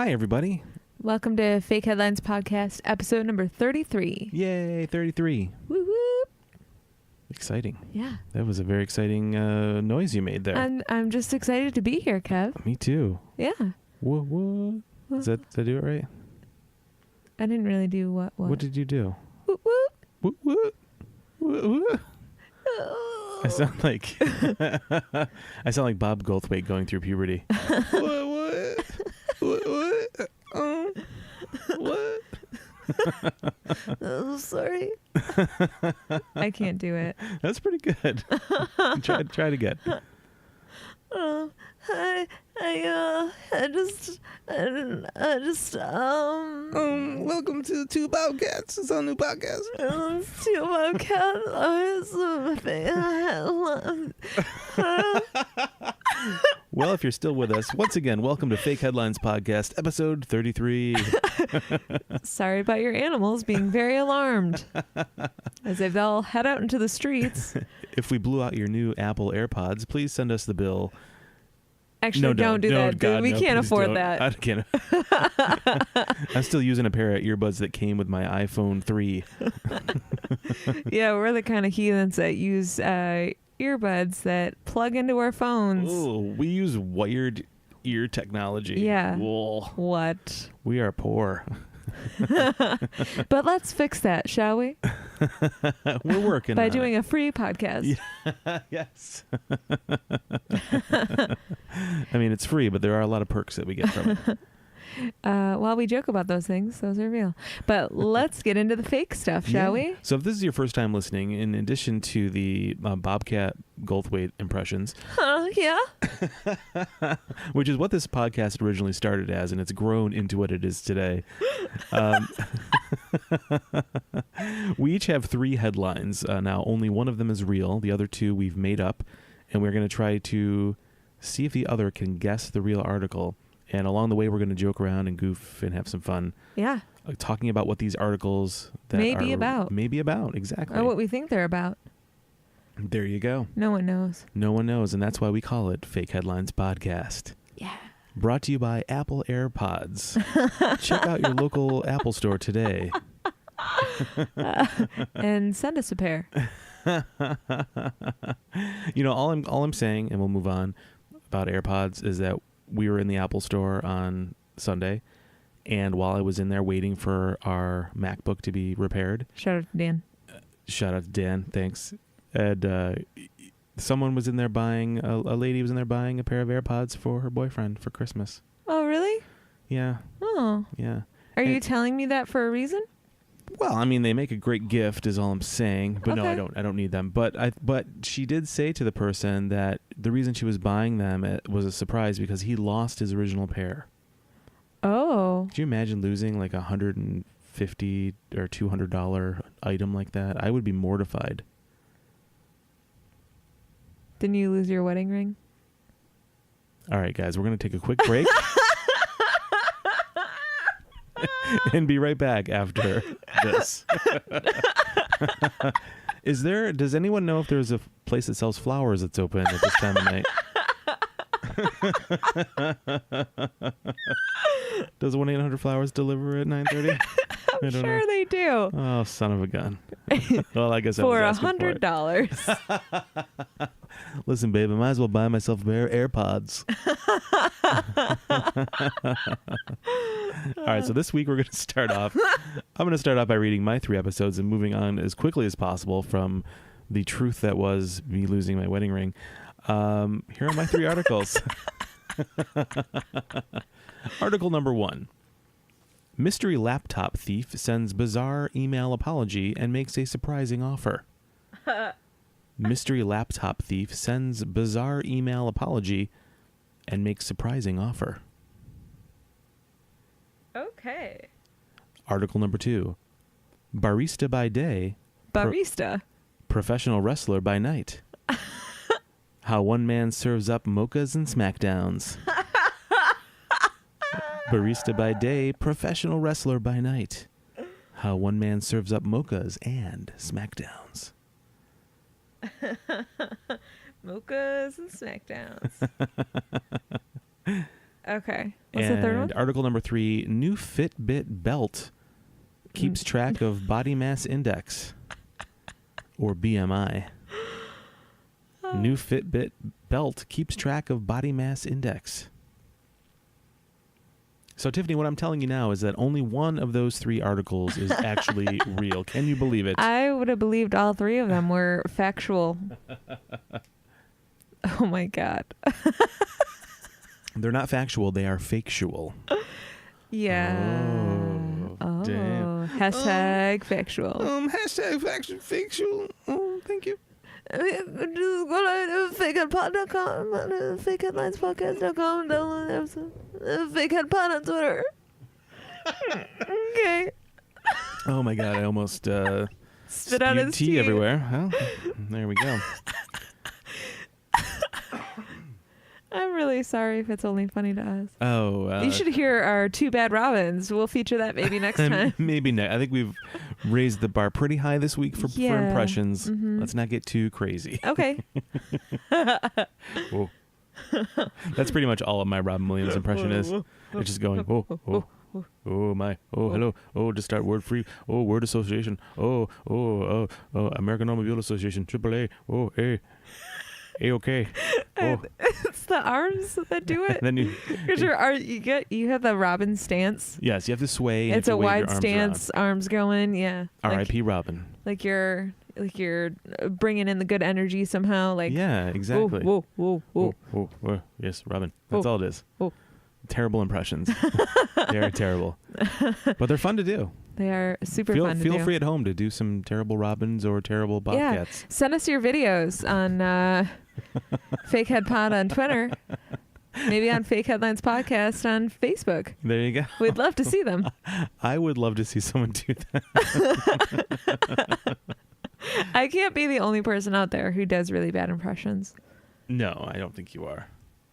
Hi, everybody. Welcome to Fake Headlines Podcast, episode number 33. Yay, 33. Woo woo. Exciting. Yeah. That was a very exciting noise you made there. And I'm just excited to be here, Kev. Me too. Yeah. What? Did I do it right? I didn't really do what. What did you do? Woo woo. What? What? I sound like Bob Goldthwait going through puberty. What? Oh, sorry. I can't do it. That's pretty good. Try it again. Welcome to the Two Bobcats. It's our new podcast. Two Bobcats. Well, if you're still with us, once again, welcome to Fake Headlines Podcast, episode 33. Sorry about your animals being very alarmed as they've all head out into the streets. If we blew out your new Apple AirPods, please send us the bill. Actually, don't do that. God, we can't afford that. I can't. I'm still using a pair of earbuds that came with my iPhone 3. Yeah, we're the kind of heathens that use earbuds that plug into our phones. Oh, we use wired ear technology. Yeah. Whoa. What? We are poor. But let's fix that, shall we? We're working by on doing a free podcast. Yeah. Yes. I mean, it's free, but there are a lot of perks that we get from it. While we joke about those things, those are real. But let's get into the fake stuff, shall we? So if this is your first time listening, in addition to the Bobcat Goldthwait impressions, yeah, which is what this podcast originally started as, and it's grown into what it is today. We each have 3 headlines. Now, only one of them is real. The other 2 we've made up, and we're going to try to see if the other can guess the real article. And along the way, we're going to joke around and goof and have some fun. Yeah. Talking about what these articles may be about. Exactly. Or what we think they're about. There you go. No one knows. No one knows, and that's why we call it Fake Headlines Podcast. Yeah. Brought to you by Apple AirPods. Check out your local Apple store today. And send us a pair. You know, all I'm saying, and we'll move on, about AirPods is that we were in the Apple store on Sunday, and while I was in there waiting for our MacBook to be repaired. Shout out to Dan. Shout out to Dan, thanks. And someone was in there buying, a lady was in there buying a pair of AirPods for her boyfriend for Christmas. Oh, really? Yeah. Oh. Yeah. Are you telling me that for a reason? Well, I mean, they make a great gift is all I'm saying, but okay. No, I don't need them. But she did say to the person that the reason she was buying them was a surprise because he lost his original pair. Oh. Could you imagine losing like $150 or $200 item like that? I would be mortified. Didn't you lose your wedding ring? All right, guys, we're going to take a quick break. And be right back after this. Does anyone know if there's a place that sells flowers that's open at this time of night? Does 1-800-Flowers deliver at 9:30? I'm sure they do. Oh, son of a gun. Well, I guess for I was asking $100. Listen, babe, I might as well buy myself a pair of AirPods. All right, so this week we're going to start off. I'm going to start off by reading my 3 episodes and moving on as quickly as possible from the truth that was me losing my wedding ring. Here are my 3 articles. Article number 1. Mystery laptop thief sends bizarre email apology and makes a surprising offer. Mystery laptop thief sends bizarre email apology and makes surprising offer. Okay. Article number 2. Barista by day. Barista. Professional wrestler by night. How one man serves up mochas and smackdowns. Barista by day, professional wrestler by night. How one man serves up mochas and smackdowns. Mochas and smackdowns. Okay. What's the third one? Article number 3, new Fitbit belt keeps track of body mass index, or BMI. New Fitbit belt keeps track of body mass index. So, Tiffany, what I'm telling you now is that only one of those 3 articles is actually real. Can you believe it? I would have believed all 3 of them were factual. Oh, my God. They're not factual. They are factual. Yeah. Oh, damn. Hashtag factual. Hashtag factual. Oh, thank you. Just go to fakeheadpod.com, fakeheadlinespodcast.com, download the episode. Fakeheadpod on Twitter. Okay. Oh my God! I almost spit out his tea everywhere. Well, there we go. I'm really sorry if it's only funny to us. Oh, you should hear our 2 Bad Robins. We'll feature that maybe next time. Maybe next. I think we've raised the bar pretty high this week for impressions. Mm-hmm. Let's not get too crazy. Okay. Oh. That's pretty much all of my Robin Williams impression is. It's just going, oh my, oh hello, oh just start word free, oh word association, oh American Automobile Association, AAA, oh hey. A-okay. Oh. It's the arms that do it. Then you have the Robin stance. Yes, you have to sway. It's a wide stance, arms going. Yeah. R.I.P. Robin. Like you're bringing in the good energy somehow. Like yeah, exactly. Whoa. Oh, yes, Robin. That's all it is. Oh. Terrible impressions. They're terrible, but they're fun to do. They are super fun to do. Feel free at home to do some terrible Robins or terrible Bobcats. Yeah. Send us your videos on Fakehead on Twitter. Maybe on Fake Headlines Podcast on Facebook. There you go. We'd love to see them. I would love to see someone do that. I can't be the only person out there who does really bad impressions. No, I don't think you are.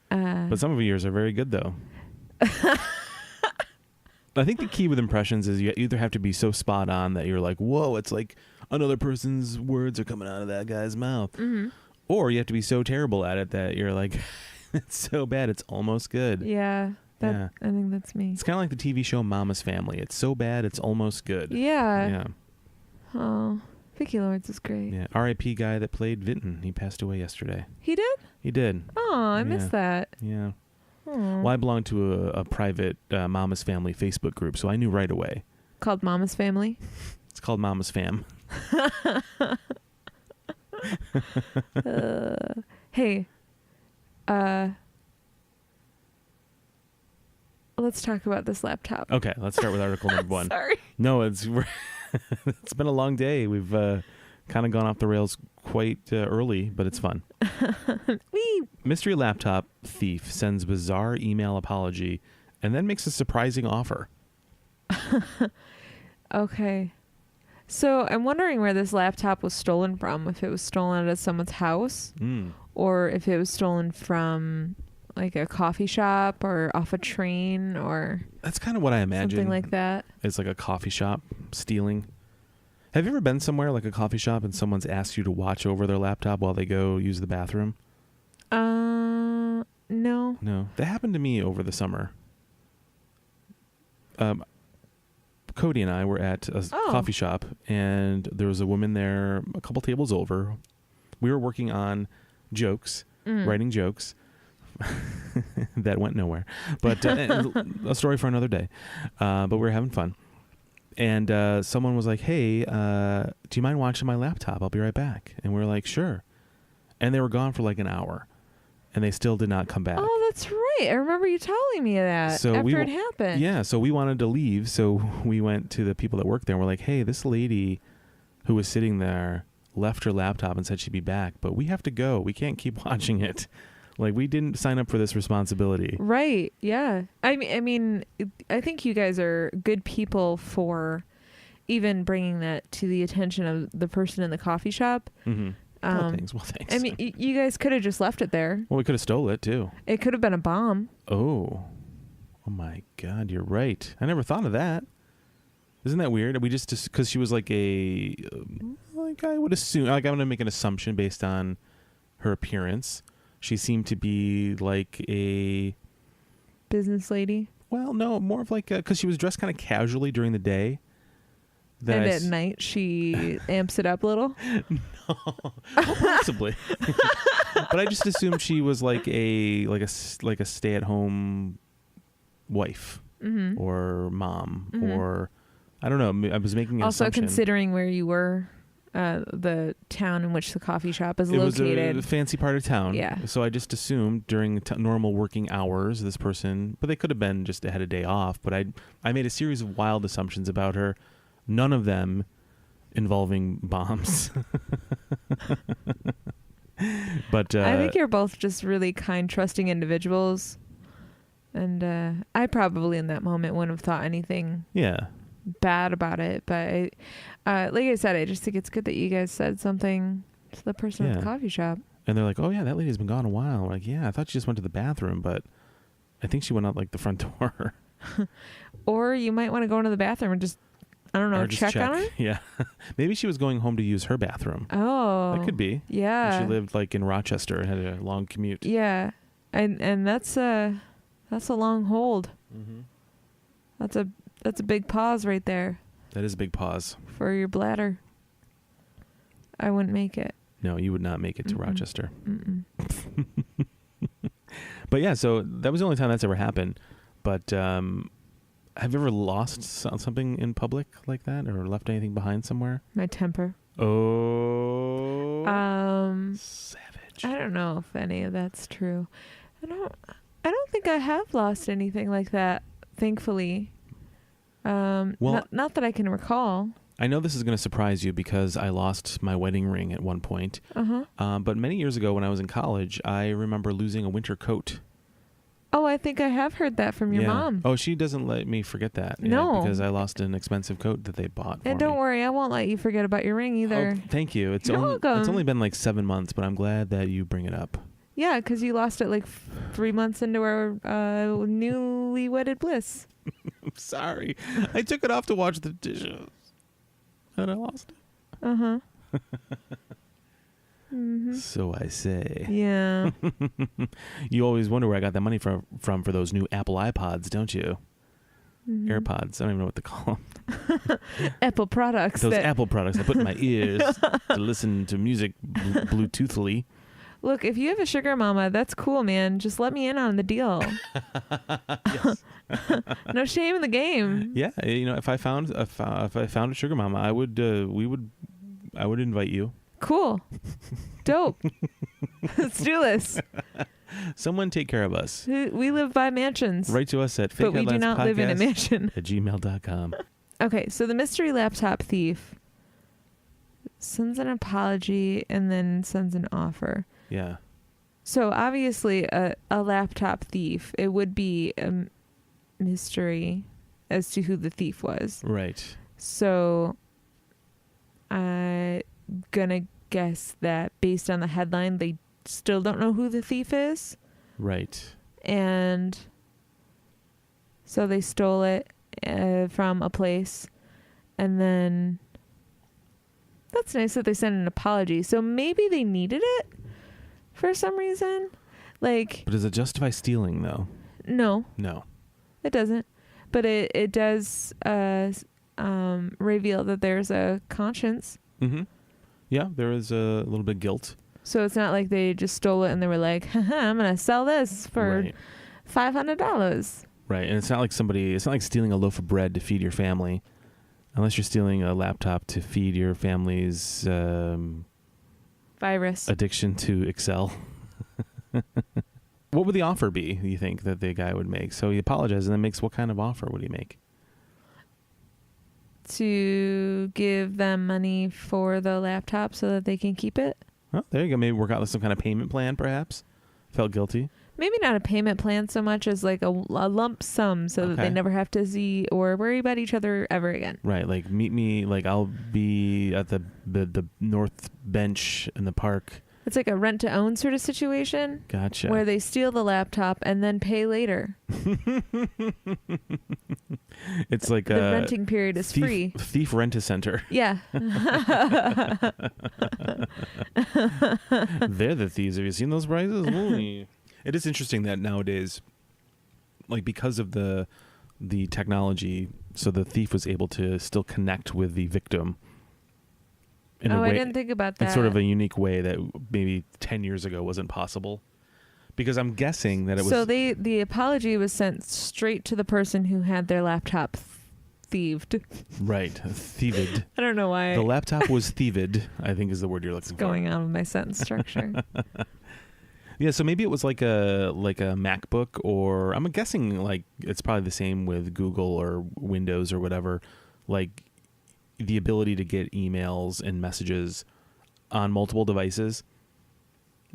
But some of yours are very good, though. I think the key with impressions is you either have to be so spot on that you're like, whoa, it's like another person's words are coming out of that guy's mouth. Mm-hmm. Or you have to be so terrible at it that you're like, it's so bad, it's almost good. Yeah. I think that's me. It's kind of like the TV show Mama's Family. It's so bad, it's almost good. Yeah. Oh, Vicki Lawrence is great. Yeah. R.I.P. guy that played Vinton. He passed away yesterday. He did? He did. Oh, I missed that. Yeah. Well, I belong to a private Mama's Family Facebook group, so I knew right away. Called Mama's Family? It's called Mama's Fam. Hey. Let's talk about this laptop. Okay, let's start with article number 1. Sorry. No, it's been a long day. We've kind of gone off the rails quite early, but it's fun. Mystery laptop thief sends bizarre email apology and then makes a surprising offer. Okay. So I'm wondering where this laptop was stolen from. If it was stolen at someone's house or if it was stolen from like a coffee shop or off a train or... That's kind of what I imagine. Something like that. It's like a coffee shop stealing. Have you ever been somewhere like a coffee shop and someone's asked you to watch over their laptop while they go use the bathroom? No. No. That happened to me over the summer. Cody and I were at a coffee shop, and there was a woman there a couple tables over. We were working on jokes, writing jokes. That went nowhere. But a story for another day. But we were having fun. And someone was like, hey, do you mind watching my laptop? I'll be right back. And we were like, sure. And they were gone for like an hour. And they still did not come back. Oh, that's right. I remember you telling me that after it happened. Yeah, so we wanted to leave. So we went to the people that worked there. And we're like, hey, this lady who was sitting there left her laptop and said she'd be back. But we have to go. We can't keep watching it. Like, we didn't sign up for this responsibility. Right. Yeah. I mean, I think you guys are good people for even bringing that to the attention of the person in the coffee shop. Mm-hmm. Well, thanks. I mean, you guys could have just left it there. Well, we could have stole it, too. It could have been a bomb. Oh my God, you're right. I never thought of that. Isn't that weird? We just, because she was like like I would assume, like I'm going to make an assumption based on her appearance. She seemed to be like a business lady. Well, no, more of like because she was dressed kind of casually during the day. And at night she amps it up a little. Well, possibly. But I just assumed she was like a stay-at-home wife or mom or I don't know. I was making an also assumption. considering where you were, the town in which the coffee shop is located. It was a fancy part of town. Yeah. So I just assumed during normal working hours, this person, but they could have been just had a day off. But I made a series of wild assumptions about her. None of them involving bombs. But I think you're both just really kind, trusting individuals. And I probably in that moment wouldn't have thought anything bad about it. But like I said, I just think it's good that you guys said something to the person at the coffee shop. And they're like, oh, yeah, that lady's been gone a while. I'm like, yeah, I thought she just went to the bathroom, but I think she went out like the front door. Or you might want to go into the bathroom and just, I don't know, check on her? Yeah. Maybe she was going home to use her bathroom. Oh. That could be. Yeah. She lived like in Rochester and had a long commute. Yeah. And that's a long hold. Mm-hmm. That's a big pause right there. That is a big pause. For your bladder. I wouldn't make it. No, you would not make it to Rochester. Mm-mm. But yeah, so that was the only time that's ever happened. But have you ever lost something in public like that or left anything behind somewhere? My temper. Oh. Savage. I don't know if any of that's true. I don't think I have lost anything like that, thankfully. Not that I can recall. I know this is going to surprise you because I lost my wedding ring at one point. But many years ago when I was in college, I remember losing a winter coat. Oh, I think I have heard that from your mom. Oh, she doesn't let me forget that. No. Because I lost an expensive coat that they bought for and me. don't worry, I won't let you forget about your ring either. Oh, thank you. It's You're welcome. It's only been like 7 months, but I'm glad that you bring it up. Yeah, because you lost it like 3 months into our newly wedded bliss. I'm sorry. I took it off to watch the dishes. And I lost it. Uh-huh. So I say. Yeah. You always wonder where I got that money from for those new Apple iPods, don't you? AirPods. I don't even know what to call them. Apple products. Those Apple products I put in my ears to listen to music Bluetoothly. Look, if you have a sugar mama, that's cool, man. Just let me in on the deal. Yes. No shame in the game. Yeah, if I found a sugar mama, I would invite you. Cool. Dope. Let's do this. Someone take care of us. We live by mansions. Write to us at But we do not live in a mansion. @gmail.com. Okay, so the mystery laptop thief sends an apology and then sends an offer. Yeah. So obviously a laptop thief, it would be a mystery as to who the thief was. Right. So I'm gonna guess that based on the headline, they still don't know who the thief is. Right. And so they stole it from a place. And then that's nice that they sent an apology. So maybe they needed it for some reason. But does it justify stealing, though? No. No. It doesn't. But it does reveal that there's a conscience. Mm-hmm. Yeah, there is a little bit of guilt. So it's not like they just stole it and they were like, haha, I'm going to sell this for $500. Right. And it's not like stealing a loaf of bread to feed your family. Unless you're stealing a laptop to feed your family's virus addiction to Excel. What would the offer be, you think, that the guy would make? So he apologizes and then makes what kind of offer would he make? To give them money for the laptop so that they can keep it. Oh, there you go. Maybe work out some kind of payment plan, perhaps. Felt guilty. Maybe not a payment plan so much as like a lump sum so that they never have to see or worry about each other ever again. Right. Like meet me, I'll be at the north bench in the park. It's like a rent to own sort of situation. Gotcha. Where they steal the laptop and then pay later. It's like the renting period is free. Thief Rent-A-Center. Yeah. They're the thieves. Have you seen those prices? It is interesting that nowadays like because of the technology, so the thief was able to still connect with the victim in a way, I didn't think about that. in sort of a unique way that maybe 10 years ago wasn't possible. Because I'm guessing that it was... So the apology was sent straight to the person who had their laptop thieved. Right. Thieved. I don't know why. The laptop was thieved, I think is the word you're looking What's going on with my sentence structure? Yeah, so maybe it was like a MacBook, or I'm guessing like it's probably the same with Google or Windows or whatever, like the ability to get emails and messages on multiple devices.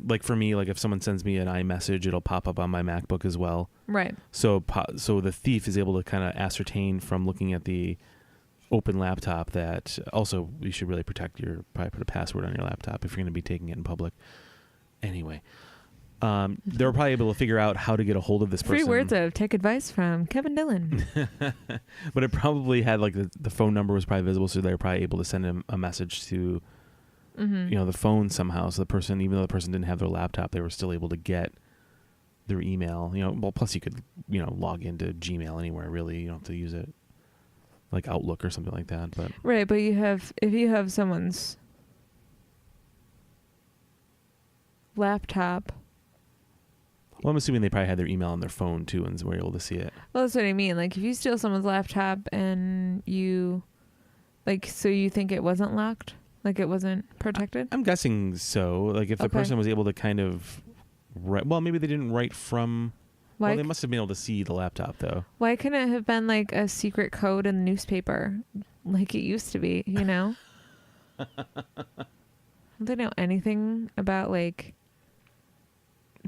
Like for me, like if someone sends me an iMessage, it'll pop up on my MacBook as well. Right. So the thief is able to kind of ascertain from looking at the open laptop that also you should really probably put a password on your laptop if you're going to be taking it in public. Anyway, they were probably able to figure out how to get a hold of this person. Free words of tech advice from Kevin Dillon. But it probably had like the phone number was probably visible, so they were probably able to send him a message to the phone somehow. So the person, even though the person didn't have their laptop, they were still able to get their email. Well, plus you could log into Gmail anywhere really. You don't have to use it like Outlook or something like that. But right, but if you have someone's laptop. Well, I'm assuming they probably had their email on their phone too, and were able to see it. Well, that's what I mean. Like, if you steal someone's laptop and you, so you think it wasn't locked, like it wasn't protected. I'm guessing so. Like, if the person was able to kind of write, well, maybe they didn't write from. Well, they must have been able to see the laptop though. Why couldn't it have been like a secret code in the newspaper, like it used to be? Don't they know anything about like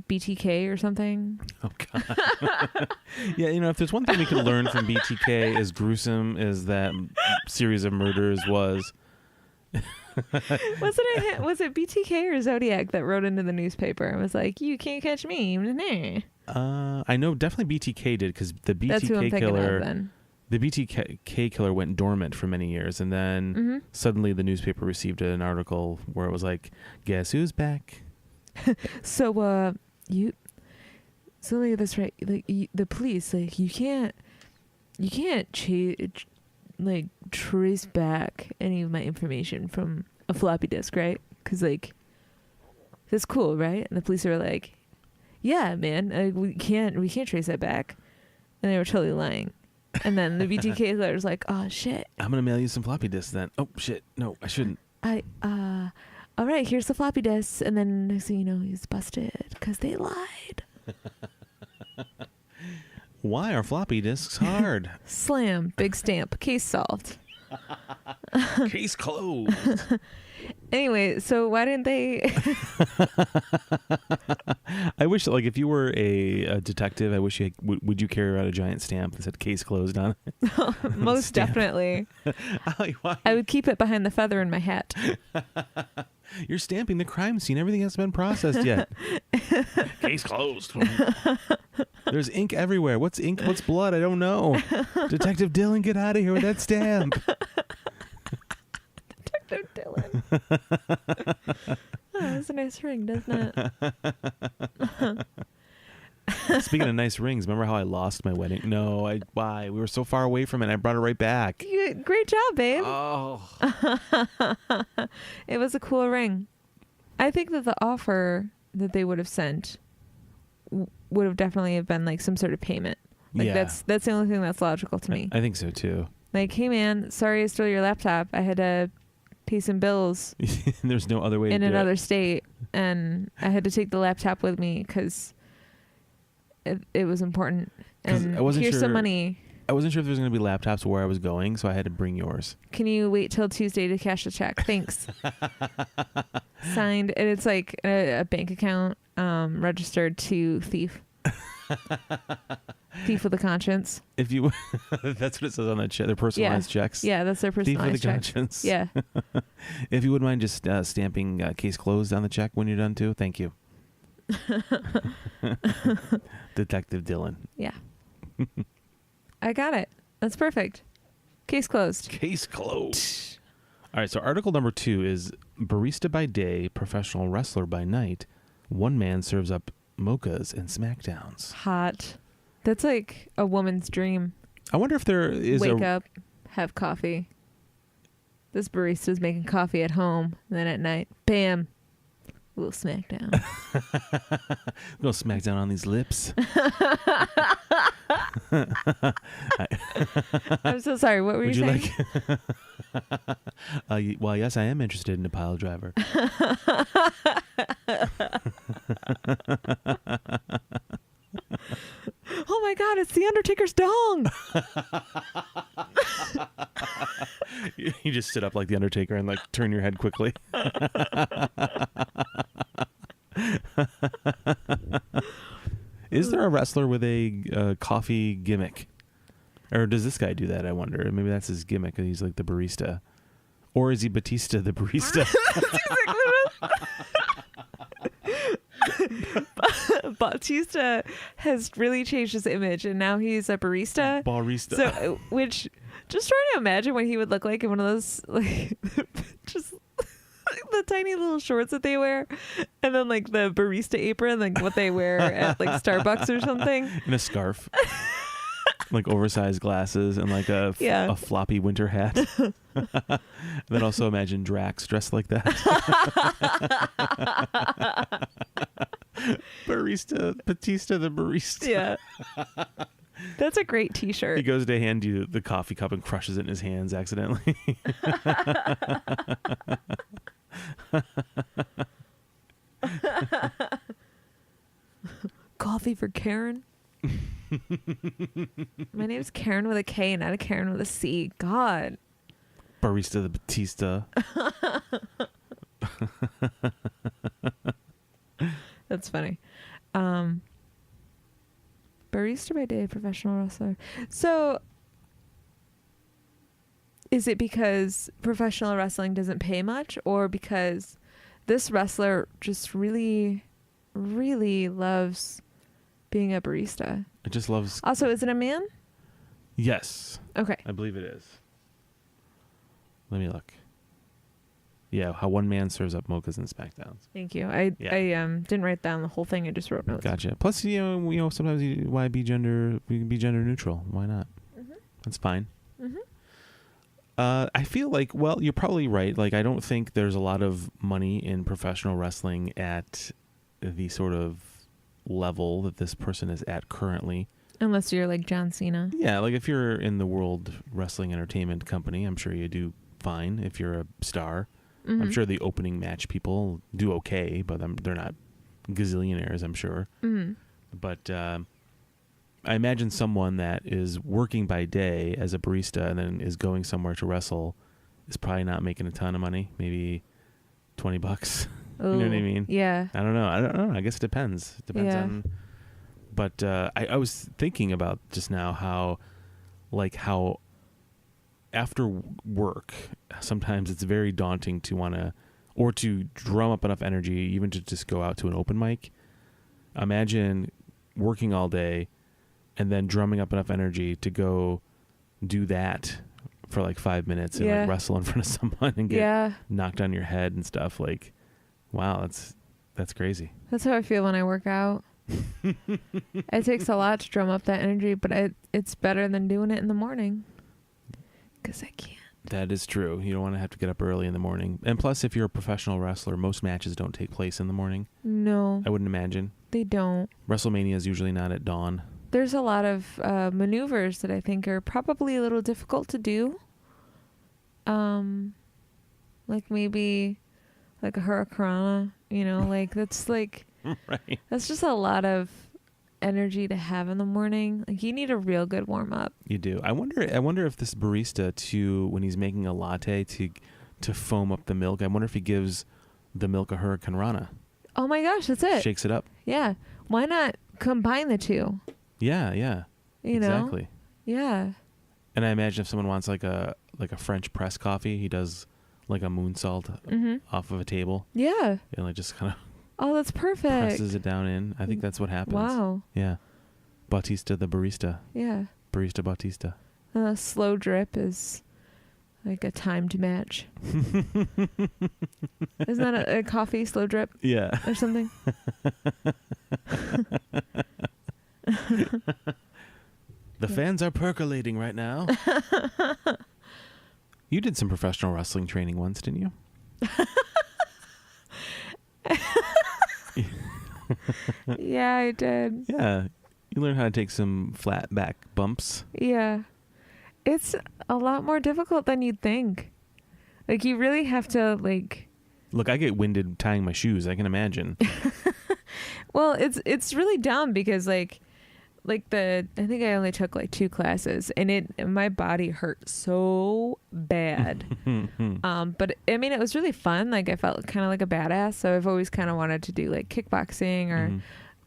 BTK or something? Oh God. Yeah, if there's one thing we could learn from BTK, as gruesome as that series of murders was. Was it BTK or Zodiac that wrote into the newspaper and was like, "You can't catch me"? I know definitely BTK did, because the BTK killer, the BTK killer went dormant for many years, and then suddenly the newspaper received an article where it was like, "Guess who's back?" So look at this, right? Like the police, like you can't trace back any of my information from a floppy disk, right? Because like that's cool, right? And the police are like, "Yeah, man, we can't trace that back," and they were totally lying. And then the BTK killer was like, "Oh shit, I'm gonna mail you some floppy disks then." Oh shit, no, I shouldn't. All right, here's the floppy disks. And then next thing you know, he's busted because they lied. Why are floppy disks hard? Slam, big stamp, case solved. Case closed. Anyway, so why didn't they? I wish, like, if you were a detective, I wish would you carry around a giant stamp that said "case closed" on it? Most definitely. I would keep it behind the feather in my hat. You're stamping the crime scene. Everything hasn't been processed yet. Case closed. There's ink everywhere. What's ink? What's blood? I don't know. Detective Dillon, get out of here with that stamp. Detective Dillon. Oh, that's a nice ring, doesn't it? Speaking of nice rings, remember how I lost my wedding? No, why? We were so far away from it. I brought it right back. Great job, babe. Oh. It was a cool ring. I think that the offer that they would have sent would have definitely have been like some sort of payment. Like that's the only thing that's logical to me. I think so too. Like, hey man, sorry I stole your laptop. I had to pay some bills. There's no other way to do it. In another state, and I had to take the laptop with me because it was important. And here's some money. I wasn't sure if there was going to be laptops where I was going, so I had to bring yours. Can you wait till Tuesday to cash the check? Thanks. Signed. And it's like a bank account registered to thief. Thief with a conscience. If you, that's what it says on that check. Their personalized checks. Yeah, that's their personalized checks. Thief with a conscience. Yeah. If you wouldn't mind just stamping case closed on the check when you're done too, thank you. Detective Dillon. Yeah. I got it. That's perfect. Case closed. Case closed. All right, so article number 2 is barista by day, professional wrestler by night. One man serves up mochas and smackdowns. Hot. That's like a woman's dream. I wonder if there is Wake up, have coffee. This barista's making coffee at home. And then at night, bam, a little smackdown. Go smack down on these lips. I'm so sorry. What were Would you you saying? like? Well, yes, I am interested in a pile driver. Oh my God, it's the Undertaker's dong. You just sit up like the Undertaker and like turn your head quickly. Is there a wrestler with a coffee gimmick? Or does this guy do that, I wonder? Maybe that's his gimmick. He's like the barista. Or is he Batista the barista? Batista has really changed his image, and now he's a barista. Barista. So, which, just trying to imagine what he would look like in one of those, like, just like the tiny little shorts that they wear, and then like the barista apron, like what they wear at like Starbucks or something, and a scarf, like oversized glasses, and like a floppy winter hat. Then also imagine Drax dressed like that. Batista the barista. Yeah. That's a great t-shirt. He goes to hand you the coffee cup and crushes it in his hands accidentally. Coffee for Karen. My name's Karen with a K, not a Karen with a C. God. Barista the Batista. That's funny. Barista by day, professional wrestler. So, is it because professional wrestling doesn't pay much, or because this wrestler just really, really loves being a barista? It just loves. Also, is it a man? Yes. Okay. I believe it is. Let me look. Yeah, how one man serves up mochas and smackdowns. Thank you. I didn't write down the whole thing. I just wrote notes. Gotcha. Plus, sometimes why be gender? We can be gender neutral. Why not? Mm-hmm. That's fine. Mm-hmm. I feel like, well, you're probably right. Like, I don't think there's a lot of money in professional wrestling at the sort of level that this person is at currently. Unless you're like John Cena. Yeah, like if you're in the World Wrestling Entertainment Company, I'm sure you do fine if you're a star. Mm-hmm. I'm sure the opening match people do okay, but they're not gazillionaires, I'm sure. Mm-hmm. But I imagine someone that is working by day as a barista and then is going somewhere to wrestle is probably not making a ton of money, maybe $20. You know what I mean? Yeah. I don't know. I guess it depends. It depends on. But I was thinking about just now how after work, sometimes it's very daunting to want to, or to drum up enough energy, even to just go out to an open mic. Imagine working all day and then drumming up enough energy to go do that for like 5 minutes and like wrestle in front of someone and get knocked on your head and stuff. Like, wow, that's crazy. That's how I feel when I work out. It takes a lot to drum up that energy, but it's better than doing it in the morning. Because I can't. That is true. You don't want to have to get up early in the morning. And plus, if you're a professional wrestler, most matches don't take place in the morning. No. I wouldn't imagine. They don't. WrestleMania is usually not at dawn. There's a lot of maneuvers that I think are probably a little difficult to do. Like maybe like a hurricanrana, like that's like, right. That's just a lot of energy to have in the morning. Like you need a real good warm up. You do. I wonder if this barista when he's making a latte to foam up the milk, I wonder if he gives the milk a hurricanrana. Oh my gosh, that's it. Shakes it up. Yeah. Why not combine the two? Yeah. You exactly. know? Yeah. And I imagine if someone wants like a French press coffee, he does like a moonsault off of a table. Yeah. And like just kind of oh, that's perfect. presses it down in. I think that's what happens. Wow. Yeah. Batista the barista. Yeah. Barista Batista. Slow drip is like a timed match. Isn't that a coffee slow drip? Yeah. Or something? The fans are percolating right now. You did some professional wrestling training once, didn't you? Yeah, I did. Yeah. You learned how to take some flat back bumps. Yeah. It's a lot more difficult than you'd think. Like, you really have to, like... Look, I get winded tying my shoes. I can imagine. Well, it's really dumb because, like I think I only took, like, 2 classes, and my body hurt so bad. But, I mean, it was really fun. Like, I felt kind of like a badass, so I've always kind of wanted to do, like, kickboxing or...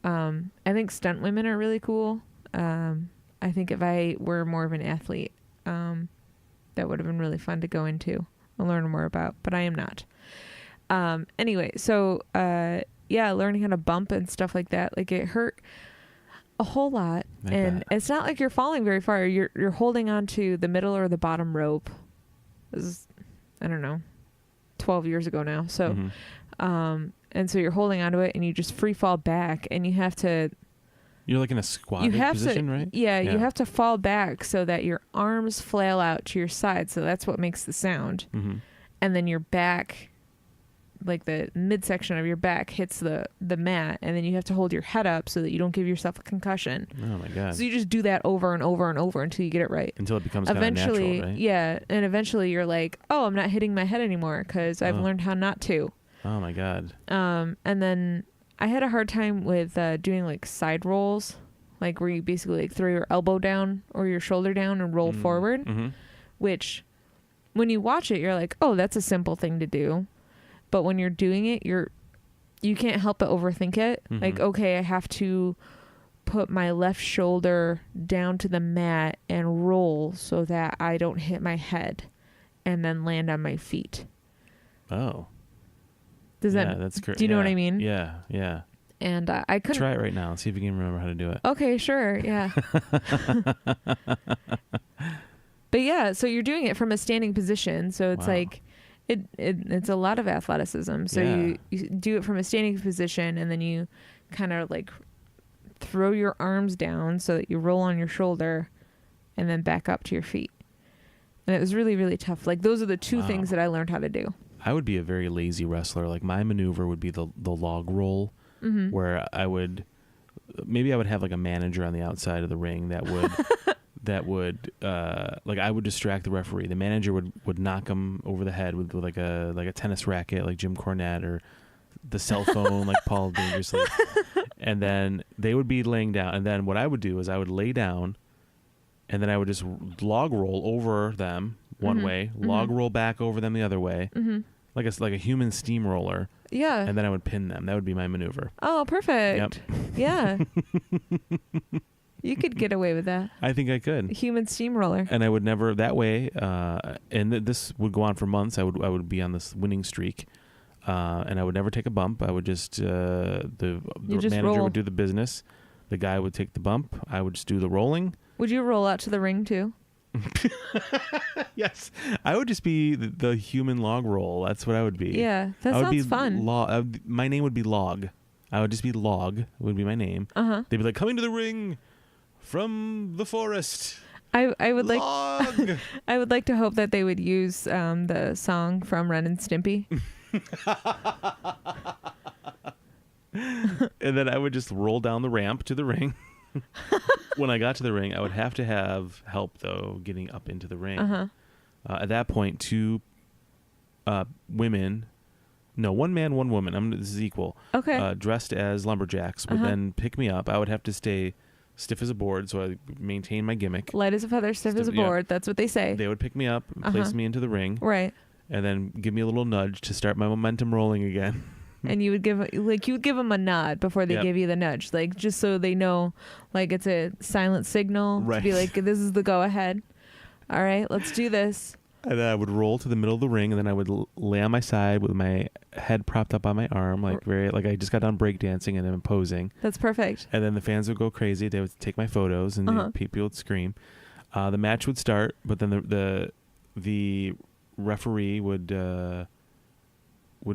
I think stunt women are really cool. I think if I were more of an athlete, that would have been really fun to go into and learn more about, but I am not. Anyway, so, yeah, learning how to bump and stuff like that, like, it hurt a whole lot. And it's not like you're falling very far. You're holding on to the middle or the bottom rope. This is, I don't know, 12 years ago now. So, and so you're holding onto it and you just free fall back, and you have to... You're like in a squatted position, right? Yeah, you have to fall back so that your arms flail out to your side. So that's what makes the sound. And then your back, like the midsection of your back, hits the mat, and then you have to hold your head up so that you don't give yourself a concussion. Oh my God. So you just do that over and over and over until you get it right. Until it becomes kind of natural, right? Yeah, and eventually you're like, oh, I'm not hitting my head anymore because I've learned how not to. Oh my God. And then I had a hard time with doing like side rolls, like where you basically like throw your elbow down or your shoulder down and roll forward, which when you watch it, you're like, oh, that's a simple thing to do. But when you're doing it, you can't help but overthink it. Like, okay, I have to put my left shoulder down to the mat and roll so that I don't hit my head and then land on my feet. Oh. That's great. Do you know what I mean? Yeah, yeah. And I couldn't... Try it right now and see if you can remember how to do it. Okay, sure, yeah. But yeah, so you're doing it from a standing position, so it's like... It's a lot of athleticism. So you do it from a standing position, and then you kind of like throw your arms down so that you roll on your shoulder and then back up to your feet. And it was really, really tough. Like, those are the 2 things that I learned how to do. I would be a very lazy wrestler. Like, my maneuver would be the log roll, where I would have like a manager on the outside of the ring that would like, I would distract the referee. The manager would knock him over the head with like a tennis racket, like Jim Cornette, or the cell phone, like Paul Dangerously. And then they would be laying down. And then what I would do is I would lay down, and then I would just log roll over them one way, log roll back over them the other way, like a human steamroller. Yeah. And then I would pin them. That would be my maneuver. Oh, perfect. Yep. Yeah. You could get away with that. I think I could. Human steamroller. And I would never, that way, and this would go on for months. I would be on this winning streak, and I would never take a bump. I would just, the manager roll. would do the business. The guy would take the bump. I would just do the rolling. Would you roll out to the ring too? Yes. I would just be the human log roll. That's what I would be. Yeah, that sounds fun. My name would be Log. I would just be Log, would be my name. They'd be like, coming to the ring from the forest. I would Log. like I would like to hope that they would use the song from Ren and Stimpy. And then I would just roll down the ramp to the ring. When I got to the ring, I would have to have help, though, getting up into the ring. At that point, 2 women, no, 1 man, 1 woman, this is equal, dressed as lumberjacks would then pick me up. I would have to stay stiff as a board, so I maintain my gimmick. Light as a feather, stiff as a board. Yeah. That's what they say. They would pick me up, place me into the ring. Right. And then give me a little nudge to start my momentum rolling again. And you would give them a nod before they give you the nudge, like, just so they know, like, it's a silent signal to be like, this is the go ahead. All right, let's do this. And then I would roll to the middle of the ring, and then I would lay on my side with my head propped up on my arm, like I just got done breakdancing and I'm posing. That's perfect. And then the fans would go crazy. They would take my photos, and people would scream. The match would start, but then the referee would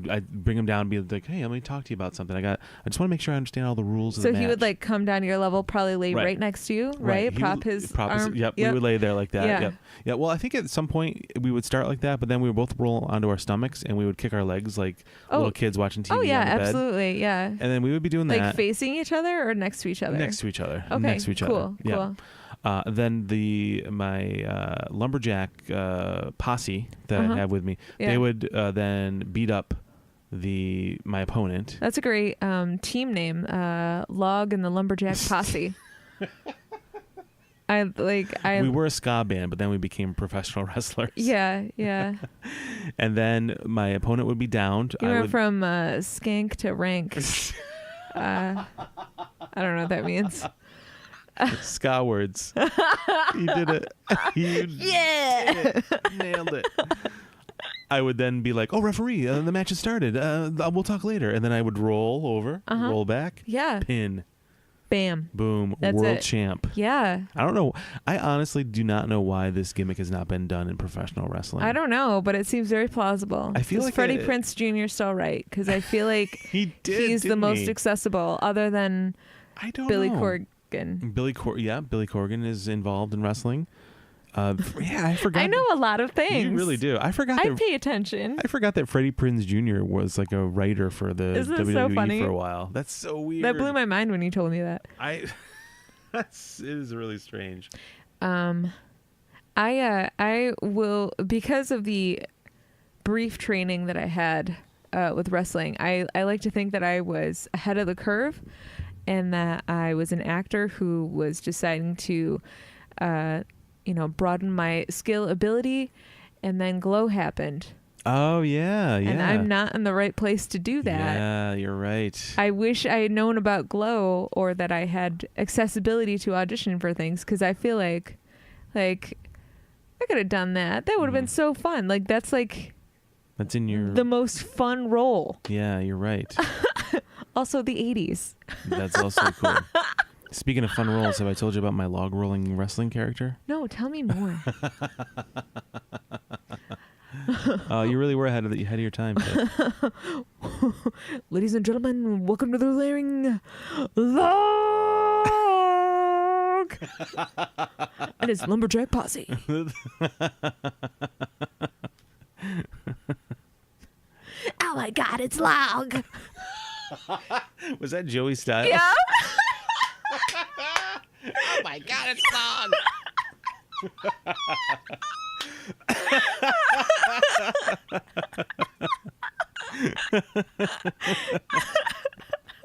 I'd bring him down and be like, hey, let me talk to you about something. I just want to make sure I understand all the rules of the So match. he would like come down to your level, probably lay right next to you, right? He Prop would- his prop arm. Yep, we would lay there like that. Yeah. Yep. Yeah. Well, I think at some point we would start like that, but then we would both roll onto our stomachs and we would kick our legs like little kids watching TV Oh yeah, on the bed. absolutely, yeah. And then we would be doing Like that facing each other or next to each other? next to each other. Okay, Next to each other. cool, Yeah. cool. Then my lumberjack posse that Uh-huh. I have with me, Yeah. they would then beat up my opponent. That's a great team name, Log and the Lumberjack Posse. We were a ska band, but then we became professional wrestlers. Yeah, yeah. And then my opponent would be downed. You went from skank to rank. I don't know what that means. ska words. You did it. Yeah. Did it. Nailed it. I would then be like, "Oh, referee, the match has started. We'll talk later." And then I would roll over, roll back, Yeah. pin, Bam. boom, That's world it. champ. Yeah. I don't know. I honestly do not know why this gimmick has not been done in professional wrestling. I don't know, but it seems very plausible. I feel Is like Freddie Prinze Jr. still right? Because I feel like He did. he's the didn't most he? accessible, other than I don't Billy know. Corgan. Billy Corgan is involved in wrestling. Yeah, I forgot. I know a lot of things. You really do. I forgot I that. pay attention. I forgot that Freddie Prinze Jr. was like a writer for the Isn't it WWE so funny? for a while. That's so weird. That blew my mind when you told me that. It is really strange. I will, because of the brief training that I had with wrestling, I like to think that I was ahead of the curve, and that I was an actor who was deciding to broaden my skill ability, and then Glow happened. Oh yeah, yeah. And I'm not in the right place to do that. Yeah, you're right. I wish I had known about Glow, or that I had accessibility to audition for things, because I feel like I could have done that. That would have been so fun. Like that's in your the most fun role. Yeah, you're right. Also the 80s. That's also cool. Speaking of fun roles, have I told you about my log rolling wrestling character? No, tell me more. You really were ahead of your time. Ted. Ladies and gentlemen, welcome to the ring. Log and his lumberjack posse. Oh my God, it's Log. Was that Joey Styles? Yeah. Oh my God, it's Log.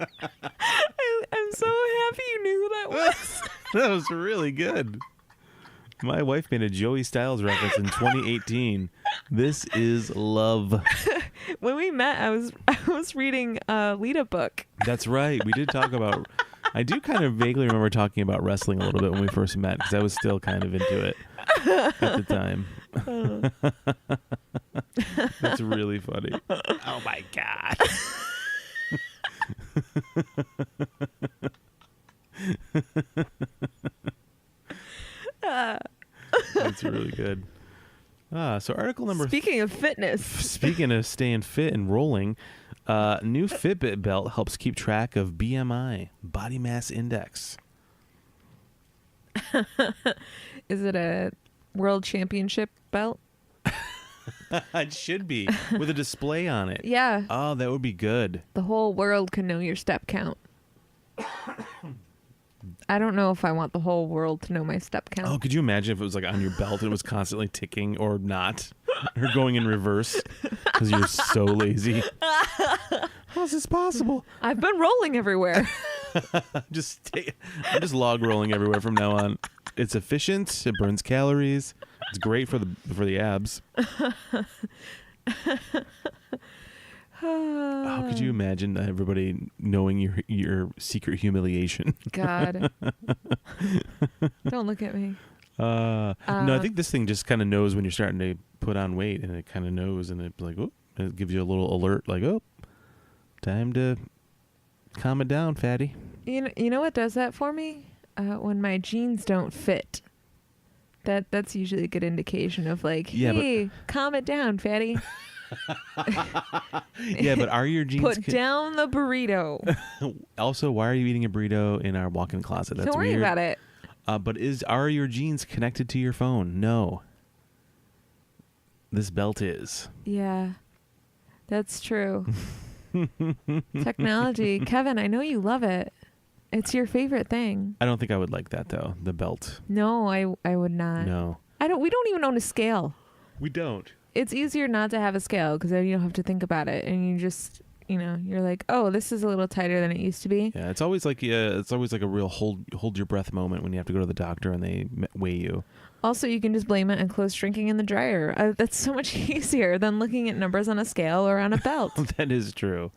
I'm so happy you knew who that was. That was really good. My wife made a Joey Styles reference in 2018. This is love. When we met, I was reading a Lita book. That's right. We did talk about. I do kind of vaguely remember talking about wrestling a little bit when we first met, because I was still kind of into it at the time. That's really funny. Oh my God. That's really good. So article number. Speaking of fitness. Speaking of staying fit and rolling, new Fitbit belt helps keep track of BMI, body mass index. Is it a world championship belt? It should be, with a display on it. Yeah. Oh, that would be good. The whole world can know your step count. I don't know if I want the whole world to know my step count. Oh, could you imagine if it was like on your belt and it was constantly ticking or not? Or going in reverse because you're so lazy. How is this possible? I've been rolling everywhere. I'm just log rolling everywhere from now on. It's efficient. It burns calories. It's great for the abs. How could you imagine everybody knowing your secret humiliation? God. Don't look at me. No, I think this thing just kind of knows when you're starting to put on weight, and it kind of knows, and it's like, oh, it gives you a little alert, like, oh, time to calm it down, fatty. You know what does that for me? When my jeans don't fit. That's usually a good indication of like, Yeah, hey, calm it down, fatty. Yeah, but are your jeans... Put down the burrito. Also, why are you eating a burrito in our walk-in closet? That's Don't worry weird. about it. But are your jeans connected to your phone? No. This belt is. Yeah, that's true. Technology. Kevin, I know you love it. It's your favorite thing. I don't think I would like that, though. The belt. No, I would not. No. We don't even own a scale. We don't. It's easier not to have a scale because then you don't have to think about it, and you just, you're like, oh, this is a little tighter than it used to be. Yeah, it's always like a real hold your breath moment when you have to go to the doctor and they weigh you. Also, you can just blame it on clothes shrinking in the dryer. That's so much easier than looking at numbers on a scale or on a belt. That is true.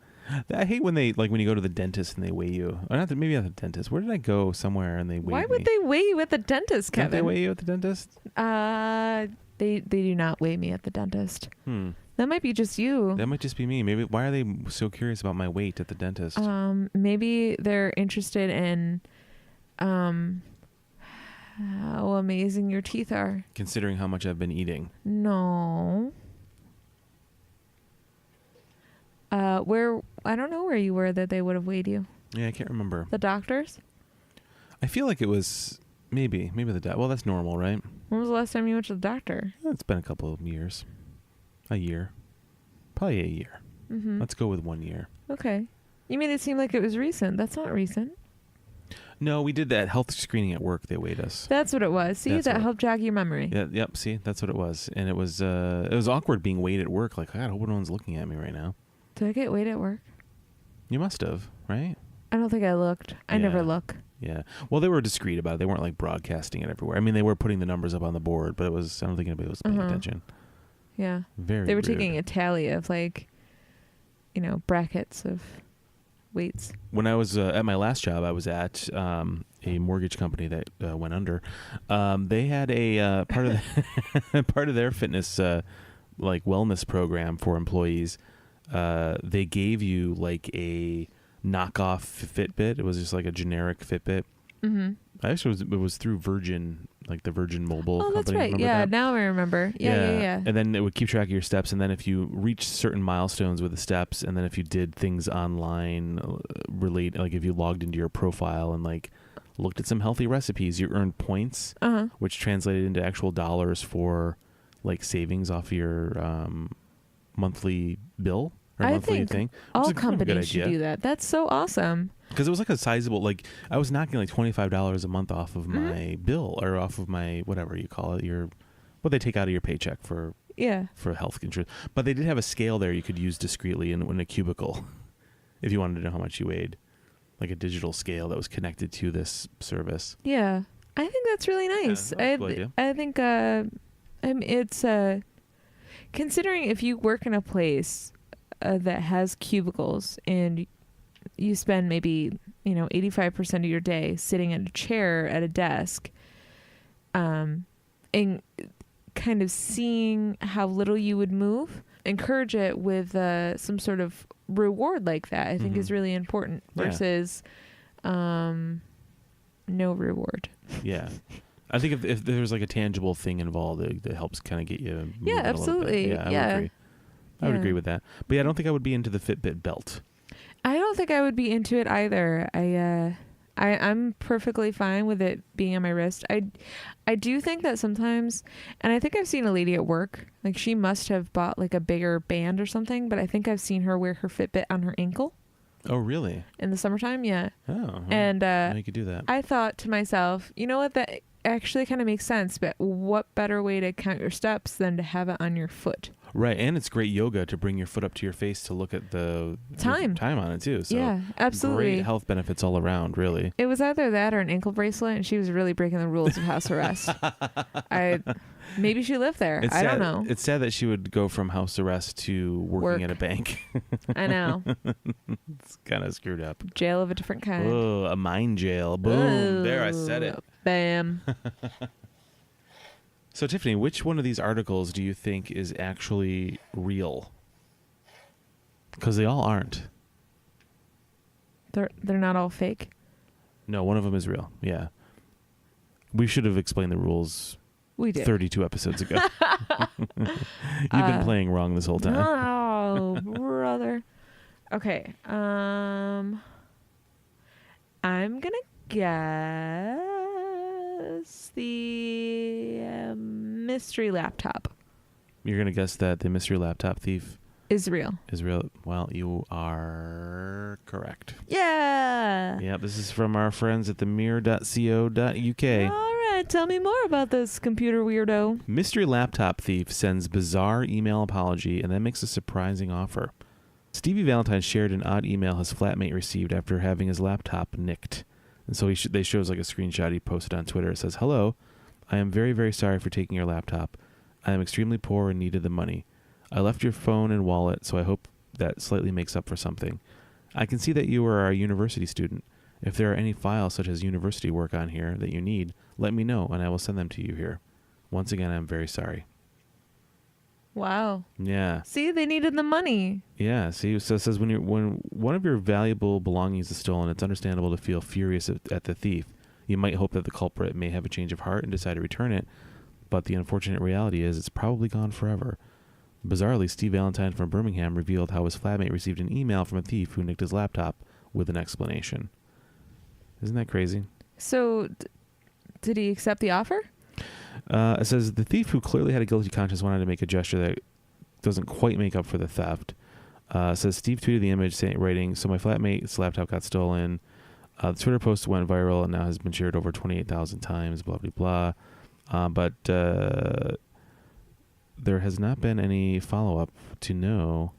I hate when when you go to the dentist and they weigh you. Or maybe not the dentist. Where did I go somewhere and they weigh me? Why would they weigh you at the dentist, Kevin? Can't they weigh you at the dentist? They do not weigh me at the dentist. That might be just you. That might just be me. Maybe why are they so curious about my weight at the dentist? Maybe they're interested in how amazing your teeth are. Considering how much I've been eating. No. I don't know where you were that they would have weighed you. Yeah, I can't remember. The doctors? I feel like it was maybe the well, that's normal, right? When was the last time you went to the doctor? It's been a couple of years. A year. Probably a year. Mm-hmm. Let's go with 1 year. Okay. You made it seem like it was recent. That's not recent. No, we did that health screening at work. They weighed us. That's what it was. See, that helped jog your memory. Yeah, yep. See, that's what it was, and it was awkward being weighed at work. Like, God, I hope no one's looking at me right now. Did I get weighed at work? You must have, right? I don't think I looked. I never look. Yeah. Well, they were discreet about it. They weren't like broadcasting it everywhere. I mean, they were putting the numbers up on the board, but I don't think anybody was paying attention. Yeah. Very. They were rude. taking a tally of brackets of weights. When I was at my last job, I was at a mortgage company that went under. They had a part of their fitness wellness program for employees. They gave you like a knockoff Fitbit. It was just like a generic Fitbit. Mm-hmm. Actually, it was through Virgin, like the Virgin Mobile company. Oh, that's right. Remember Yeah, that? Now I remember. Yeah. And then it would keep track of your steps. And then if you reached certain milestones with the steps, and then if you did things online, like if you logged into your profile and like looked at some healthy recipes, you earned points, which translated into actual dollars for like savings off your monthly bill. I think all companies should do that. That's so awesome. Because it was like a sizable, like I was knocking like $25 a month off of my bill or off of my whatever you call it, what they take out of your paycheck for health insurance. But they did have a scale there you could use discreetly in a cubicle if you wanted to know how much you weighed, like a digital scale that was connected to this service. Yeah, I think that's really nice. Yeah, that's a cool idea. I think it's considering if you work in a place that has cubicles and you spend maybe 85% of your day sitting in a chair at a desk, and kind of seeing how little you would move, encourage it with some sort of reward like that. I think is really important versus no reward. Yeah. I think if there's like a tangible thing involved, it helps kind of get you moving absolutely. A little bit. Yeah, I would agree. I would agree with that. But yeah, I don't think I would be into the Fitbit belt. I don't think I would be into it either. I'm perfectly fine with it being on my wrist. I do think that sometimes, and I think I've seen a lady at work, like she must have bought like a bigger band or something, but I think I've seen her wear her Fitbit on her ankle. Oh, really? In the summertime, yeah. Oh, and you could do that. I thought to myself, you know what, that actually kind of makes sense, but what better way to count your steps than to have it on your foot? Right, and it's great yoga to bring your foot up to your face to look at the time on it too. So yeah, absolutely. Great health benefits all around, really. It was either that or an ankle bracelet, and she was really breaking the rules of house arrest. Maybe she lived there. I don't know. It's sad that she would go from house arrest to working at a bank. I know. It's kind of screwed up. Jail of a different kind. Oh, a mind jail. Boom. Ooh, there, I said it. Bam. So, Tiffany, which one of these articles do you think is actually real? Because they all aren't. They're not all fake? No, one of them is real. Yeah. We should have explained the rules We did. 32 episodes ago. You've been playing wrong this whole time. Oh, brother. Okay. I'm gonna guess the mystery laptop You're going to guess that the mystery laptop thief is real. is real. Well, you are correct. Yeah. Yep, this is from our friends at themirror.co.uk. All right. Tell me more about this computer weirdo. Mystery laptop thief sends bizarre email apology and then makes a surprising offer. Stevie Valentine shared an odd email his flatmate received after having his laptop nicked. And so they shows like a screenshot he posted on Twitter. It says, "Hello, I am very, very sorry for taking your laptop. I am extremely poor and needed the money. I left your phone and wallet, so I hope that slightly makes up for something. I can see that you are a university student. If there are any files such as university work on here that you need, let me know and I will send them to you here. Once again, I'm very sorry." Wow. Yeah. See, they needed the money. Yeah. See, so it says when one of your valuable belongings is stolen, it's understandable to feel furious at the thief. You might hope that the culprit may have a change of heart and decide to return it, but the unfortunate reality is it's probably gone forever. Bizarrely, Steve Valentine from Birmingham revealed how his flatmate received an email from a thief who nicked his laptop with an explanation. Isn't that crazy? So, did he accept the offer? It says the thief, who clearly had a guilty conscience, wanted to make a gesture that doesn't quite make up for the theft. Says Steve tweeted the image writing, "So my flatmate's laptop got stolen. The Twitter post went viral and now has been shared over 28,000 times, blah, blah, blah. But there has not been any follow-up to know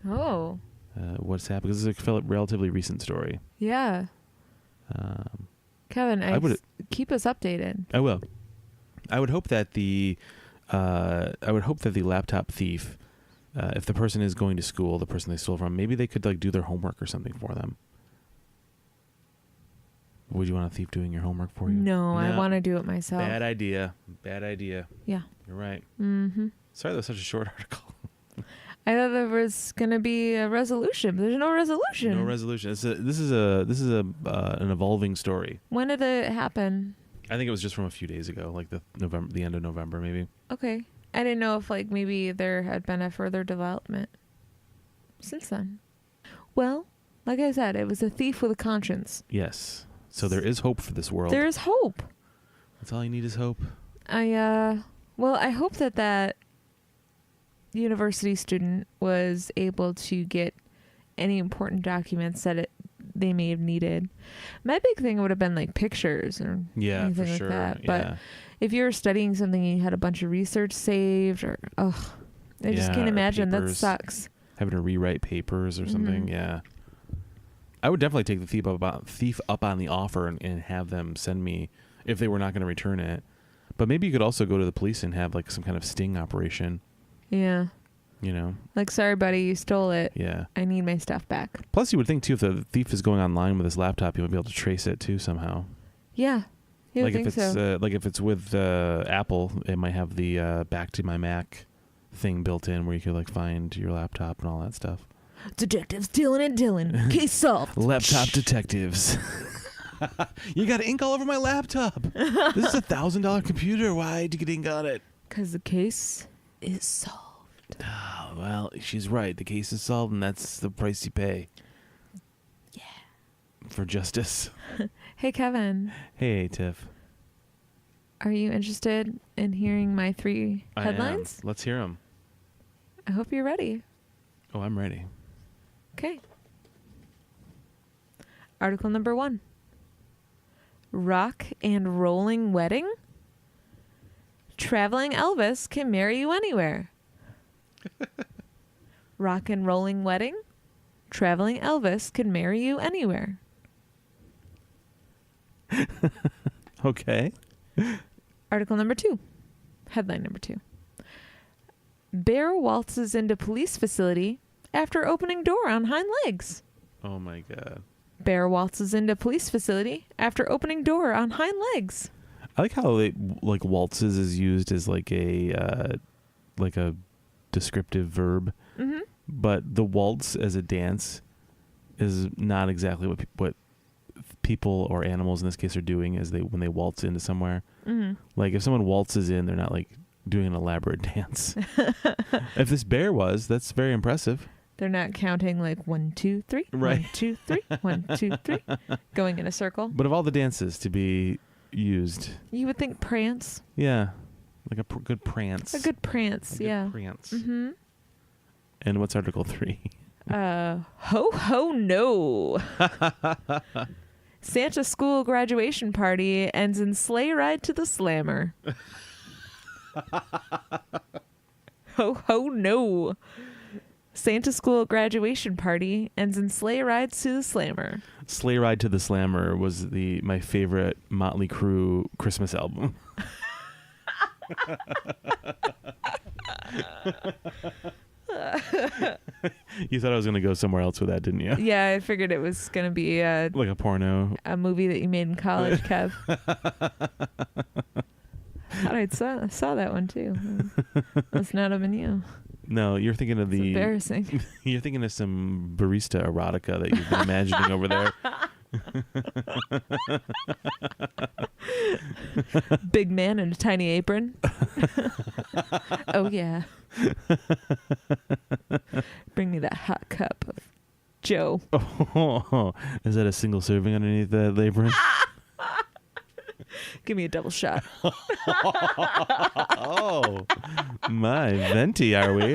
what's happened. Because this is a relatively recent story. Yeah. Kevin, keep us updated. I will. I would hope that the laptop thief, if the person is going to school, the person they stole from, maybe they could like do their homework or something for them. Would you want a thief doing your homework for you? No, I want to do it myself. Bad idea. Yeah. You're right. Mm-hmm. Sorry, that was such a short article. I thought there was going to be a resolution, but there's no resolution. No resolution. This is an evolving story. When did it happen? I think it was just from a few days ago, like the end of November, maybe. Okay. I didn't know if like maybe there had been a further development since then. Well, like I said, it was a thief with a conscience. Yes. So there is hope for this world. There is hope. That's all you need is hope. I hope that university student was able to get any important documents that they may have needed. My big thing would have been like pictures or anything like that. But if you were studying something and you had a bunch of research saved, or I just can't imagine. That sucks. Having to rewrite papers or something. Mm-hmm. Yeah. I would definitely take the thief up on the offer and have them send me if they were not going to return it. But maybe you could also go to the police and have like some kind of sting operation. Yeah. You know? Like, sorry, buddy, you stole it. Yeah. I need my stuff back. Plus, you would think, too, if the thief is going online with his laptop, you would be able to trace it, too, somehow. Yeah. You would think so. Like, if it's with Apple, it might have the Back to My Mac thing built in where you could, like, find your laptop and all that stuff. Detectives Dylan and Dylan. Case solved. Laptop detectives. You got ink all over my laptop. This is $1,000 computer. Why'd you get ink on it? Because the case is solved. Oh, well, she's right. The case is solved, and that's the price you pay. Yeah. For justice. Hey, Kevin. Hey, Tiff. Are you interested in hearing my 3 headlines? I am. Let's hear them. I hope you're ready. Oh, I'm ready. Okay. Article number 1. Rock and rolling wedding? Traveling Elvis can marry you anywhere. Rock and rolling wedding? Traveling Elvis can marry you anywhere. Okay. Article number 2. Headline number 2. Bear waltzes into police facility after opening door on hind legs. Oh my God. Bear waltzes into police facility after opening door on hind legs. I like how like waltzes is used as like a descriptive verb. Mm-hmm. But the waltz as a dance is not exactly what people or animals in this case are doing when they waltz into somewhere. Mm-hmm. Like if someone waltzes in, they're not like doing an elaborate dance. If this bear was, that's very impressive. They're not counting like 1, 2, 3, Right. 1, 2, 3, 1, 2, 3, going in a circle. But of all the dances to be used, You would think prance. yeah, like a good prance. A good prance, A good yeah. prance. Mm-hmm. And what's Article 3? Ho ho no. Santa school graduation party ends in sleigh ride to the slammer. Ho ho no. Santa school graduation party ends in sleigh rides to the slammer. Sleigh Ride to the Slammer was my favorite Motley Crue Christmas album. You thought I was going to go somewhere else with that, didn't you? Yeah, I figured it was going to be Like a porno. a movie that you made in college, Kev. Thought I saw that one too. Must not have been you. No, you're thinking of It's embarrassing. You're thinking of some barista erotica that you've been imagining over there. Big man in a tiny apron. Oh yeah. Bring me that hot cup of Joe. Oh, is that a single serving underneath that apron? Give me a double shot. Oh, my venti, are we?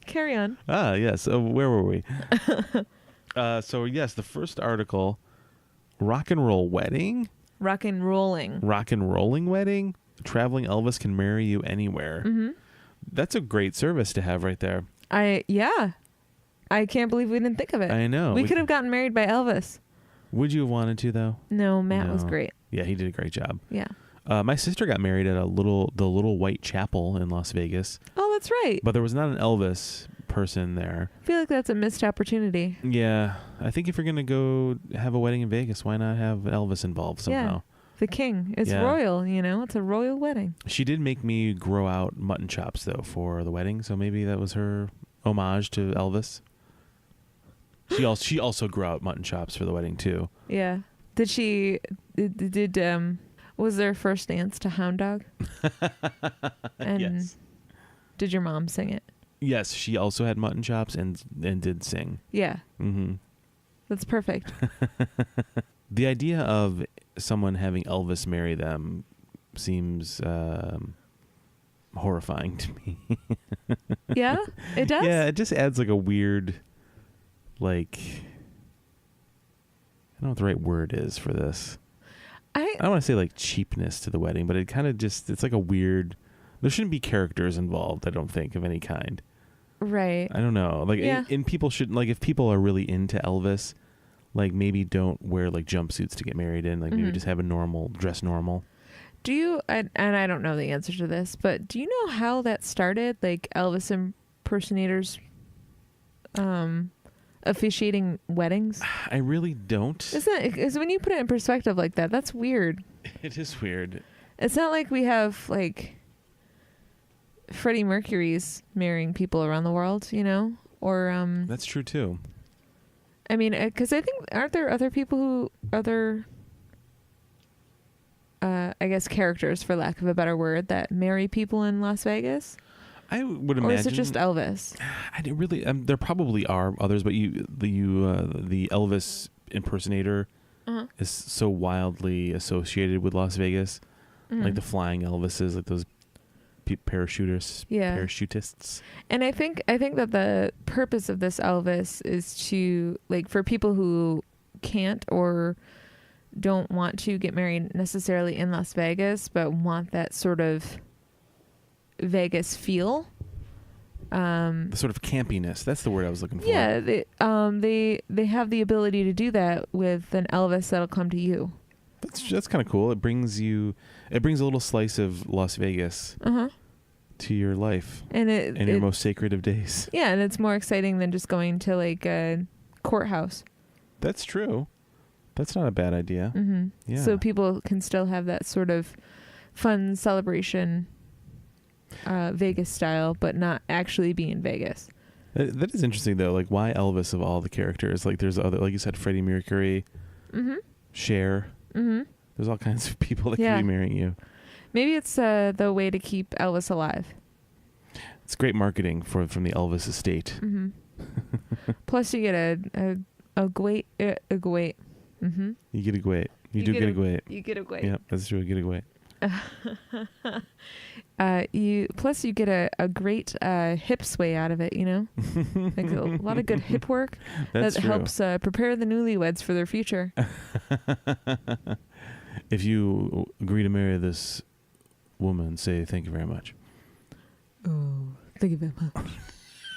Carry on. Yes. Where were we? So yes, the first article, rock and roll wedding, Rock and rolling. rock and rolling wedding. Traveling Elvis can marry you anywhere. Mm-hmm. That's a great service to have right there. I can't believe we didn't think of it. I know. We could have gotten married by Elvis. Would you have wanted to though? No, Matt was No. great. Yeah, he did a great job. Yeah. My sister got married at the little white chapel in Las Vegas, Oh, that's right. but there was not an Elvis person there. I feel like that's a missed opportunity. Yeah, I think if you're gonna go have a wedding in Vegas, why not have Elvis involved somehow? The king. It's Yeah. royal, It's a royal wedding. She did make me grow out mutton chops though for the wedding, so maybe that was her homage to Elvis. She also grew out mutton chops for the wedding too. Yeah. Did she was their first dance to Hound Dog? And Yes. did your mom sing it? Yes, she also had mutton chops and did sing. Yeah. Mm-hmm. That's perfect. The idea of someone having Elvis marry them seems horrifying to me. Yeah? It does? Yeah, it just adds like a weird, like, I don't know what the right word is for this. I don't want to say like cheapness to the wedding, but it kind of it's like a weird, there shouldn't be characters involved, I don't think, of any kind. Right. I don't know. Like, Yeah. and people should, like, if people are really into Elvis, like, maybe don't wear like jumpsuits to get married in. Like, maybe Mhm. just have a dress normal. Do you, and I don't know the answer to this, but do you know how that started? Like Elvis impersonators officiating weddings? I really don't. Is when you put it in perspective like that, that's weird. It is weird. It's not like we have like Freddie Mercury's marrying people around the world, or That's true too. I mean, because I think aren't there other people I guess characters, for lack of a better word, that marry people in Las Vegas? I would imagine. Or is it just Elvis? I didn't really. There probably are others, but the Elvis impersonator Uh-huh. is so wildly associated with Las Vegas, like the flying Elvises, like those parachutists. Yeah. Parachutists. And I think that the purpose of this Elvis is to, like, for people who can't or don't want to get married necessarily in Las Vegas, but want that sort of Vegas feel. The sort of campiness. That's the word I was looking for. Yeah, they have the ability to do that with an Elvis that'll come to you. That's kind of cool. It brings a little slice of Las Vegas to your life And in your most sacred of days. yeah, and it's more exciting than just going to like a courthouse. That's true. That's not a bad idea. Mm-hmm. Yeah. So people can still have that sort of fun celebration, Vegas style, but not actually be in Vegas. That is interesting though. Like, why Elvis of all the characters? Like, there's other, like you said, Freddie Mercury. Cher. There's all kinds of people that could be marrying you. Maybe it's the way to keep Elvis alive. It's great marketing from the Elvis estate. Plus, you get a great. You get a great. You do get a great. You get a great. Yeah, that's true. You get a great. You get a great hip sway out of it, you know, like a lot of good hip work that true. helps prepare the newlyweds for their future. If you agree to marry this woman, say thank you very much. Oh, thank you very much.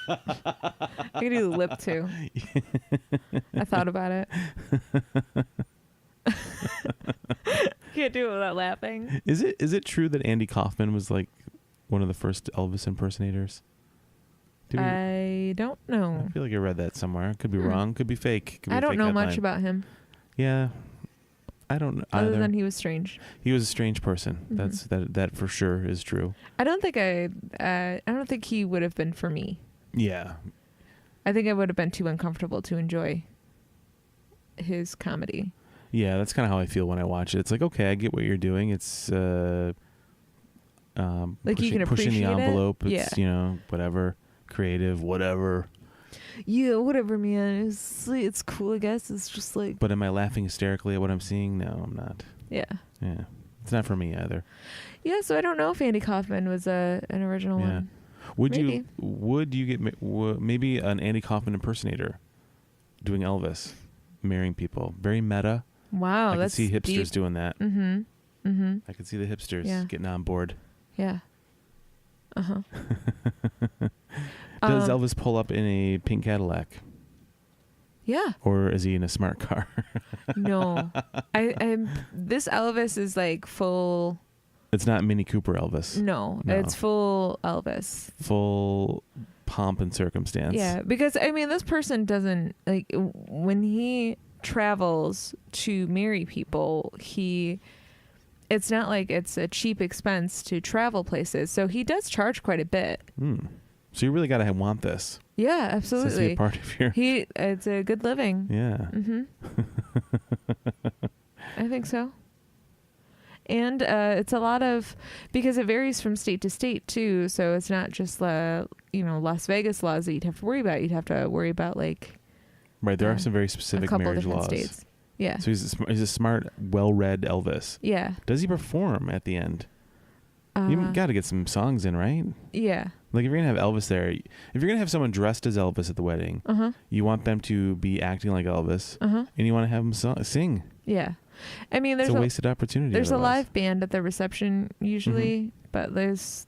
I can do the lip too. I thought about it. Can't do it without laughing. Is it true that Andy Kaufman was like one of the first Elvis impersonators? I don't know. I feel like I read that somewhere. Could be wrong. Could be fake. Could be I don't know headline. much about him. Yeah, I don't know Other either. than he was strange. He was a strange person. That for sure is true. I don't think he would have been for me. Yeah. I think I would have been too uncomfortable to enjoy his comedy. Yeah, that's kind of how I feel when I watch it. It's like, okay, I get what you're doing. It's like pushing, you can pushing the appreciate it? envelope. It's Yeah. Whatever, creative, whatever. Yeah, whatever, man. It's cool, I guess. It's just like... But am I laughing hysterically at what I'm seeing? No, I'm not. Yeah. Yeah, it's not for me either. Yeah, so I don't know if Andy Kaufman was an original one. Would you get maybe an Andy Kaufman impersonator doing Elvis, marrying people? Very meta. Wow, I could that's see hipsters deep. doing that. I could see the hipsters getting on board. Yeah. Does Elvis pull up in a pink Cadillac? Yeah. Or is he in a smart car? No. This Elvis is like full... It's not Mini Cooper Elvis. No, it's full Elvis. Full pomp and circumstance. Yeah, because, I mean, this person doesn't... Like, when he travels to marry people, it's not like it's a cheap expense to travel places. So he does charge quite a bit. So you really got to want this. Yeah, This is absolutely. a part of your... It's a good living. Yeah. I think so. And it's a lot of, because it varies from state to state too. So it's not just Las Vegas laws that you'd have to worry about. You'd have to worry about like... Right, there are some very specific a couple marriage different laws. states. Yeah. So he's a smart, well-read Elvis. Yeah. Does he perform at the end? You got to get some songs in, right? Yeah. Like if you're gonna have Elvis there, if you're gonna have someone dressed as Elvis at the wedding, you want them to be acting like Elvis, and you want to have them sing. Yeah. I mean, It's a wasted opportunity. There's otherwise. a live band at the reception usually, but there's,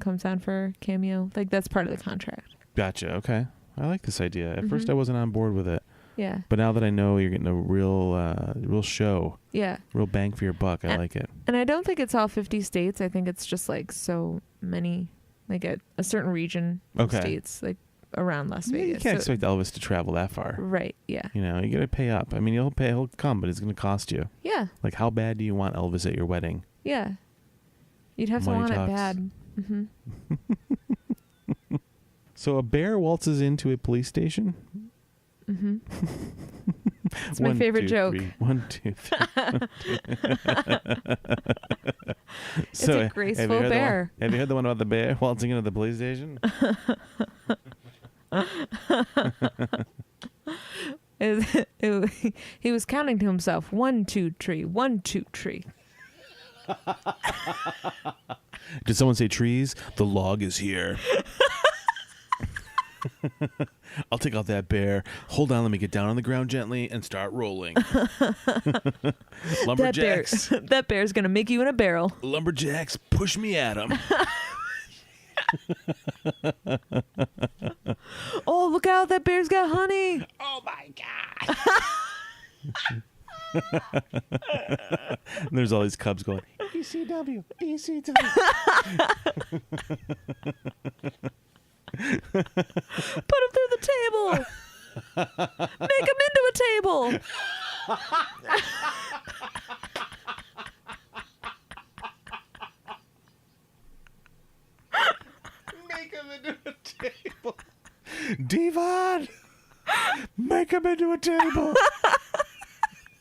comes down for cameo. Like that's part of the contract. Gotcha. Okay. I like this idea. At first I wasn't on board with it. Yeah. But now that I know you're getting a real show. Yeah. Real bang for your buck. I like it. And I don't think it's all 50 states. I think it's just like so many, like a certain region of states, like around Las Vegas. You can't expect Elvis to travel that far. Right. Yeah. You got to pay up. I mean, he'll come, but it's going to cost you. Yeah. Like, how bad do you want Elvis at your wedding? Yeah. You'd have to want it bad. So a bear waltzes into a police station? It's my favorite joke. 1, 2, 3. It's a graceful bear. Have you heard the one about the bear waltzing into the police station? He was counting to himself, 1, 2, 3, 1, 2, 3. Did someone say trees? The log is here. I'll take out that bear. Hold on, let me get down on the ground gently and start rolling. Lumberjacks. That bear's going to make you in a barrel. Lumberjacks, push me at him. Oh, look out, that bear's got honey. Oh my God. And there's all these cubs going, ECW, ECW. Put him through the table. Make him into a table. Make him into a table. Devon, make him into a table.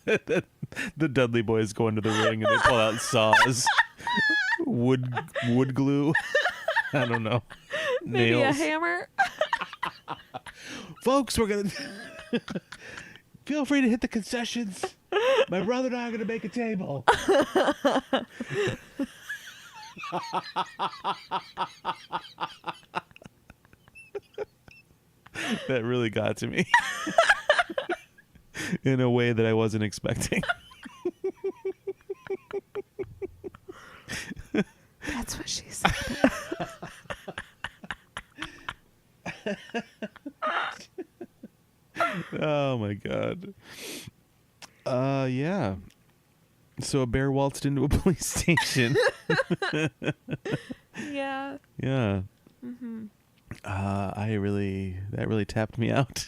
The Dudley Boys go into the ring and they pull out saws, wood glue. I don't know. Maybe Nails. a hammer. Folks, we're gonna feel free to hit the concessions. My brother and I are gonna make a table. That really got to me in a way that I wasn't expecting. That's what she said. Oh my god. Yeah. So a bear waltzed into a police station. Yeah. Yeah. Mm-hmm. That really tapped me out.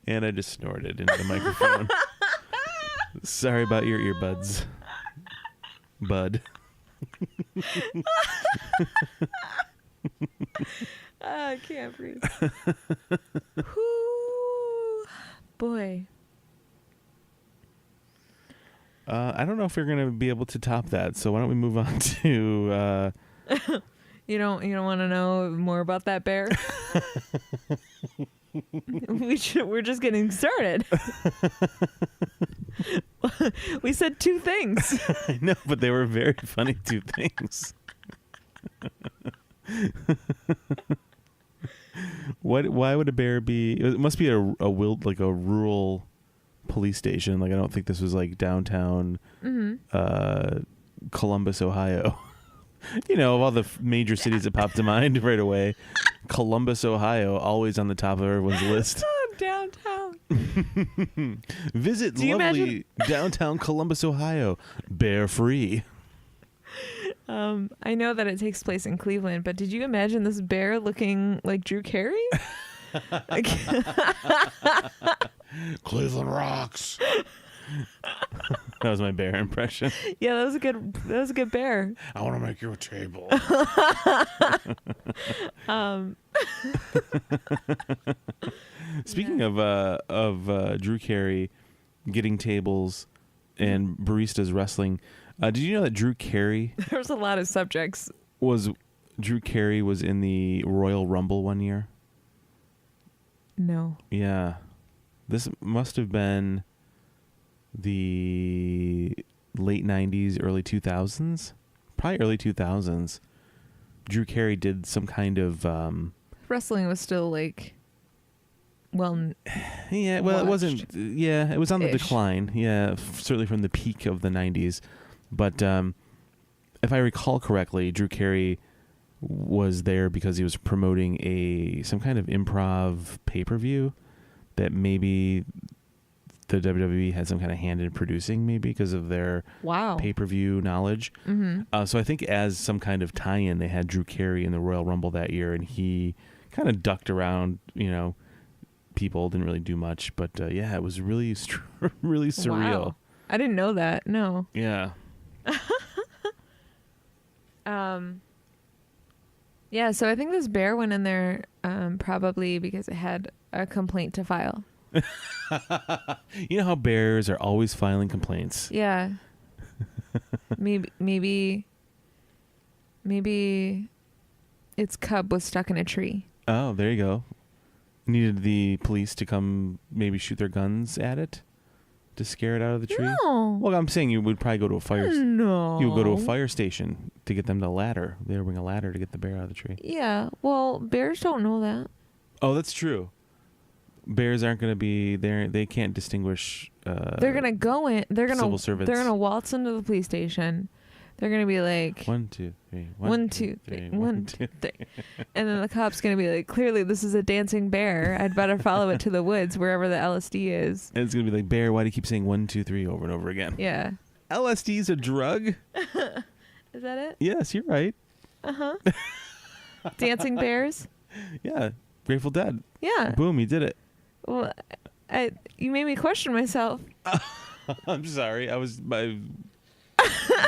And I just snorted into the microphone. Sorry about your earbuds, bud. I can't breathe. Whew. Boy. I don't know if we're gonna be able to top that. So why don't we move on to? You don't want to know more about that bear? We're just getting started. We said two things. I know, but they were very funny two things. Why would a bear be? It must be a rural police station. Like I don't think this was like downtown Columbus, Ohio. You know, of all the major cities that popped to mind right away, Columbus, Ohio, always on the top of everyone's list. Downtown. Visit Do you lovely downtown Columbus, Ohio, bear free. I know that it takes place in Cleveland, but did you imagine this bear looking like Drew Carey? Like Cleveland rocks. That was my bear impression. yeah, that was a good bear. I want to make you a table. Speaking of Drew Carey getting tables and baristas wrestling, did you know that Drew Carey There's a lot of subjects. was in the Royal Rumble one year? No. Yeah. This must have been the late 90s, early 2000s. Probably early 2000s. Drew Carey did some kind of Wrestling was still like yeah, well, it wasn't. Yeah, it was on the Ish. decline. Yeah, certainly from the peak of the 90s. But if I recall correctly, Drew Carey was there because he was promoting some kind of improv pay-per-view that maybe the WWE had some kind of hand in producing, maybe because of their pay-per-view knowledge. Mm-hmm. So I think as some kind of tie-in, they had Drew Carey in the Royal Rumble that year, and he kind of ducked around, people, didn't really do much. But yeah, it was really, really surreal. Wow. I didn't know that. No. Yeah. Yeah, so I think this bear went in there probably because it had a complaint to file. You know how bears are always filing complaints. Yeah. maybe its cub was stuck in a tree. Oh, there you go. Needed the police to come maybe shoot their guns at it to scare it out of the tree? No. Well, I'm saying you would probably go to a fire. No. You would go to a fire station to get them the ladder. They would bring a ladder to get the bear out of the tree. Yeah. Well, bears don't know that. Oh, that's true. Bears aren't going to be there. They can't distinguish. They're gonna go in. They're gonna. Civil servants. They're gonna waltz into the police station. They're gonna be like 1, 2, 3. 1, 2, 3. 1, 2, 3. And then the cop's gonna be like, clearly this is a dancing bear. I'd better follow it to the woods wherever the LSD is. And it's gonna be like, bear, why do you keep saying 1, 2, 3 over and over again? Yeah. LSD is a drug. Is that it? Yes, you're right. Dancing bears. Yeah, Grateful Dead. Yeah. Boom, you did it. Well, you made me question myself. I'm sorry. I was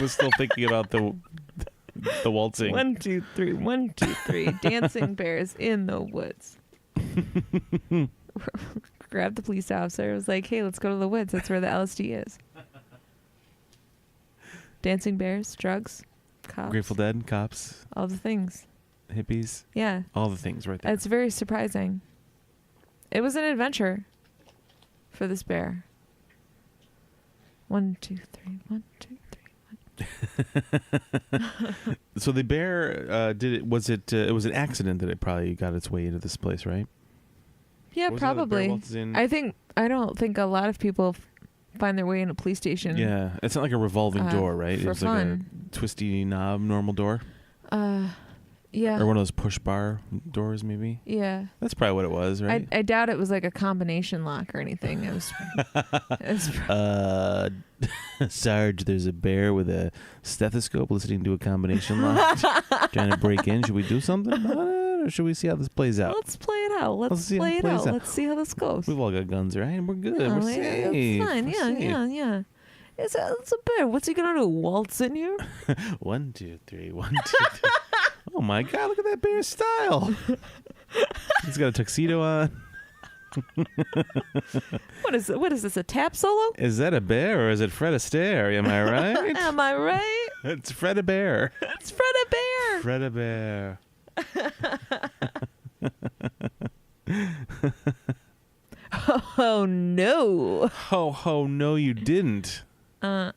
still thinking about the waltzing. 1, 2, 3. 1, 2, 3. Dancing bears in the woods. grabbed the police officer. It was like, hey, let's go to the woods. That's where the LSD is. Dancing bears, drugs, cops. Grateful Dead, cops, all the things. hippies. Yeah. All the things right there. It's very surprising. It was an adventure for this bear. 1, 2, 3. 1, 2, 3. So the bear it was an accident that it probably got its way into this place, right? Yeah, What was that, the bear probably. waltzes in? I don't think a lot of people find their way in a police station. Yeah, it's not like a revolving door, right? For It's fun. like a twisty knob normal door, Yeah. or one of those push bar doors, maybe. Yeah. That's probably what it was, right? I doubt it was like a combination lock or anything. It was. Sarge, there's a bear with a stethoscope listening to a combination lock, trying to break in. Should we do something about it, or should we see how this plays out? Let's play it out. Let's see how play it it plays out. out. Let's see how this goes. We've all got guns, right? We're good. No, We're yeah, safe. It's fine. We're Yeah, safe. yeah. It's a bear. What's he gonna do? Waltz in here? 1, 2, 3. 1, 2, 3. Oh my God! Look at that bear style. He's got a tuxedo on. What is it? What is this? A tap solo? Is that a bear or is it Fred Astaire? Am I right? Am I right? It's Fred a bear. It's Fred a bear. Fred a bear. Oh no. Ho ho! No, you didn't. So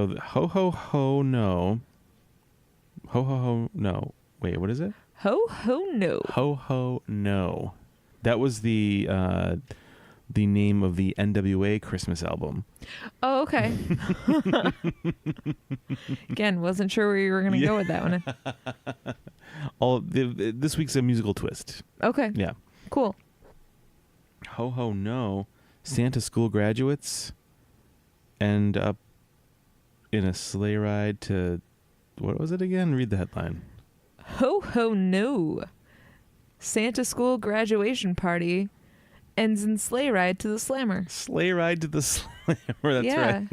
the ho ho ho no. Ho ho ho no. Wait, what is it? Ho ho no. Ho ho no. That was the name of the NWA Christmas album. Oh, okay. Again, wasn't sure where you were gonna go with that one. This week's a musical twist. Okay. Yeah. Cool. Ho ho no. Santa school graduates end up in a sleigh ride to, what was it again? Read the headline. Ho ho no. Santa school graduation party ends in sleigh ride to the slammer. Sleigh ride to the slammer. That's Yeah.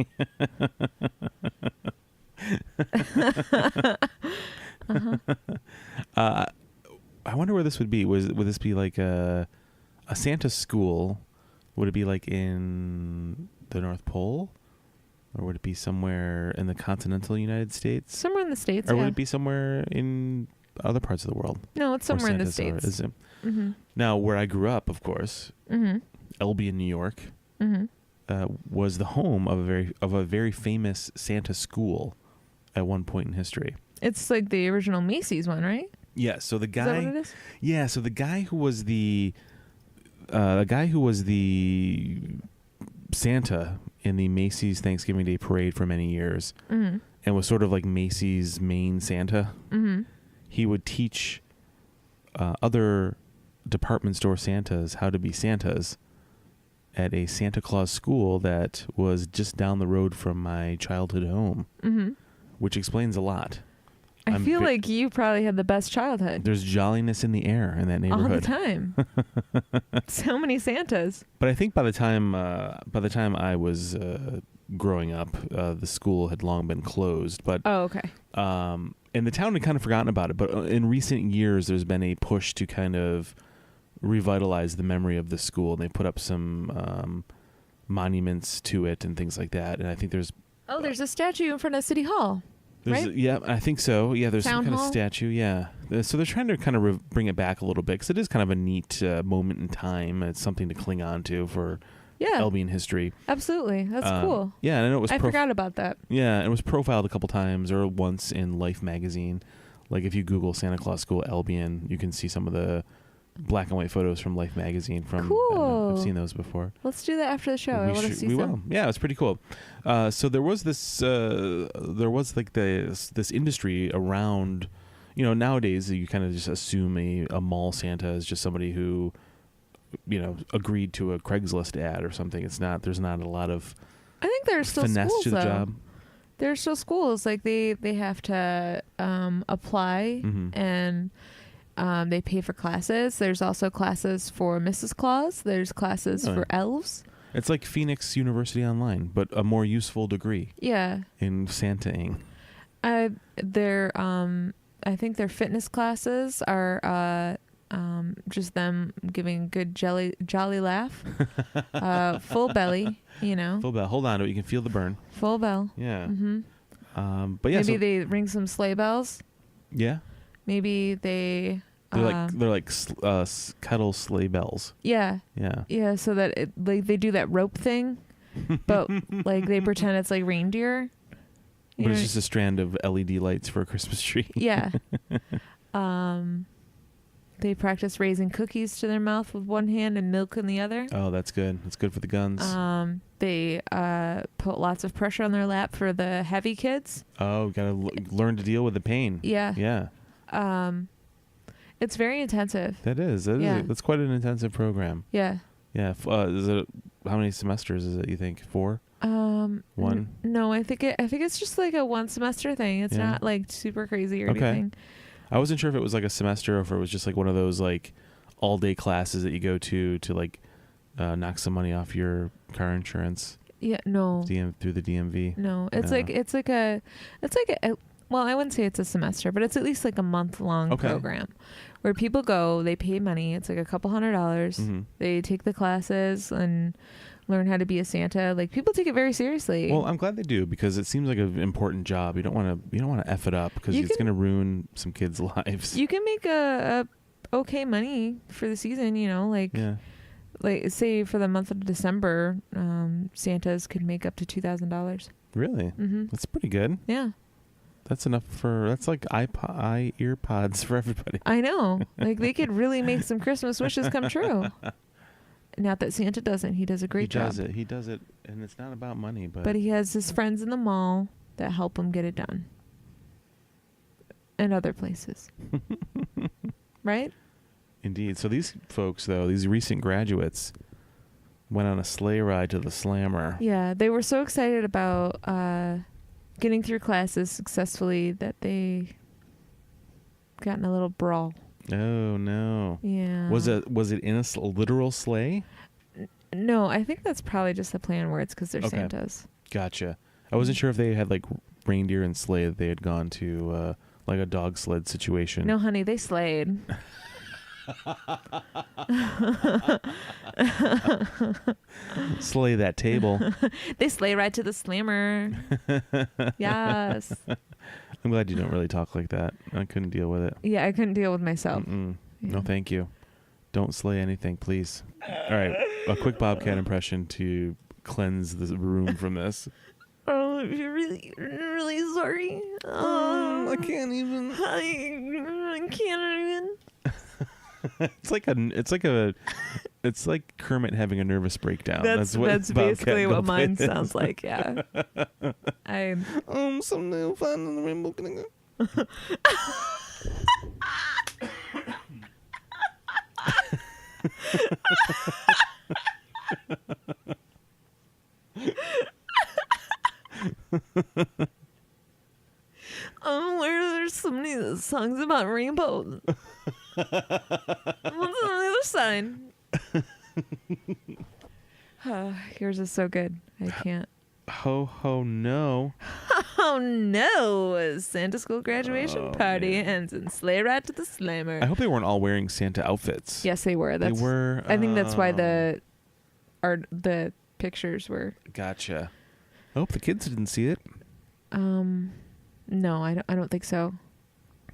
right. I wonder where this would be. Would this be like a Santa school? Would it be like in the North Pole? Or would it be somewhere in the continental United States? Somewhere in the States, Or yeah. would it be somewhere in other parts of the world? No, it's where somewhere in the Santas are? States. Is it? Mm-hmm. Now, where I grew up, of course, Mm-hmm. Albion, New York, Mm-hmm. was the home of a very famous Santa school at one point in history. It's like the original Macy's one, right? Yeah. So the Is that what guy, it is? yeah. So the guy who was the Santa in the Macy's Thanksgiving Day Parade for many years, Mm-hmm. and was sort of like Macy's main Santa. Mm-hmm. He would teach other department store Santas how to be Santas at a Santa Claus school that was just down the road from my childhood home, Mm-hmm. which explains a lot. I feel like you probably had the best childhood. There's jolliness in the air in that All the neighborhood. time. So many Santas. But I think by the time I was growing up, the school had long been closed. But Oh, okay. and the town had kind of forgotten about it. But in recent years, there's been a push to kind of revitalize the memory of the school. And they put up some monuments to it and things like that. And I think there's a statue in front of City Hall. Right? Yeah, I think so. Yeah, there's Town some kind hall? of statue. Yeah, so they're trying to kind of bring it back a little bit because it is kind of a neat moment in time. It's something to cling on to for Yeah, Albion history. absolutely. That's cool. Yeah, and I know it was. I forgot about that. Yeah, and it was profiled a couple times or once in Life magazine. Like if you Google Santa Claus School Albion, you can see some of the black and white photos from Life magazine. From Cool. I've seen those before. Let's do that after the show. I want to see we some. will. Yeah, it's pretty cool. So there was this. There was like this industry around. You know, nowadays you kind of just assume a mall Santa is just somebody who, you know, agreed to a Craigslist ad or something. It's not. There's not a lot of I think there's still finesse schools to the though. job. There's still schools like they have to apply Mhm. and they pay for classes. There's also classes for Mrs. Claus. There's classes Really? for elves. It's like Phoenix University Online, but a more useful degree Yeah. in Santaing. I think their fitness classes are just them giving a good jolly laugh. Full belly, Full bell. Hold on to it. You can feel the burn. Full bell. Yeah. Mm-hmm. But yeah. Maybe they ring some sleigh bells. Yeah. Maybe they. They're like kettle sleigh bells. Yeah. Yeah. Yeah. So that they do that rope thing, but like they pretend it's like reindeer. But it's just a strand of LED lights for a Christmas tree. Yeah. They practice raising cookies to their mouth with one hand and milk in the other. Oh, that's good. That's good for the guns. They put lots of pressure on their lap for the heavy kids. Oh, gotta learn to deal with the pain. Yeah. Yeah. It's very intensive. That is. That's quite an intensive program. Yeah. Yeah. Is it? How many semesters is it? You think 4? One? No, I think it's just like a 1 semester thing. It's not like super crazy or anything. I wasn't sure if it was like a semester or if it was just like one of those like all day classes that you go to like knock some money off your car insurance. Yeah, no. Through the DMV. No, it's like a well, I wouldn't say it's a semester, but it's at least like a month-long program where people go, they pay money. It's like a couple $100. Mm-hmm. They take the classes and learn how to be a Santa. Like people take it very seriously. Well, I'm glad they do because it seems like an important job. You don't want to F it up because it's going to ruin some kids' lives. You can make a okay money for the season, like say for the month of December, Santas could make up to $2,000. Really? Mm-hmm. That's pretty good. Yeah. That's like earpods for everybody. I know. Like they could really make some Christmas wishes come true. Not that Santa doesn't. He does a great job. He does it, and it's not about money, but he has his friends in the mall that help him get it done. And other places. Right? Indeed. So these folks, though, these recent graduates, went on a sleigh ride to the Slammer. Yeah, they were so excited about getting through classes successfully that they got in a little brawl. Oh no! Yeah. Was it in a literal sleigh? No, I think that's probably just a play on words because they're Santas. Gotcha. I wasn't sure if they had like reindeer and sleigh that they had gone to like a dog sled situation. No, honey, they slayed. Slay that table. They sleigh right to the Slammer. Yes. I'm glad you don't really talk like that. I couldn't deal with it. Yeah, I couldn't deal with myself. Yeah. No, thank you. Don't slay anything, please. All right, a quick Bobcat impression to cleanse the room from this. Oh, you're really, really sorry. I can't even. I can't even. It's like Kermit having a nervous breakdown. That's basically what mine sounds like. Yeah. Some new fun in the rainbow. Where there's so many songs about rainbows. What's on the other side? Yours is so good. I can't. Ho ho no. Oh no! Santa school graduation party ends in sleigh ride to the Slammer. I hope they weren't all wearing Santa outfits. Yes, they were. They were. I think that's why the pictures were. Gotcha. I hope the kids didn't see it. No, I don't think so.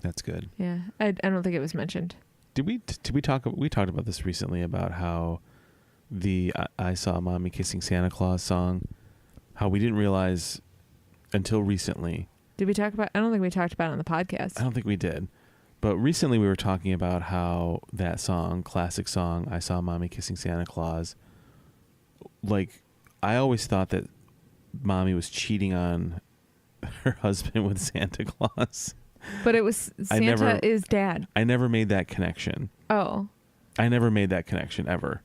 That's good. Yeah, I don't think it was mentioned. Did we talk? We talked about this recently about how the "I Saw Mommy Kissing Santa Claus" song. How we didn't realize until recently. Did we talk about? I don't think we talked about it on the podcast. I don't think we did. But recently we were talking about how that song, classic song, "I Saw Mommy Kissing Santa Claus," like I always thought that Mommy was cheating on her husband with Santa Claus. But it was Santa is dad. I never made that connection. Oh. I never made that connection ever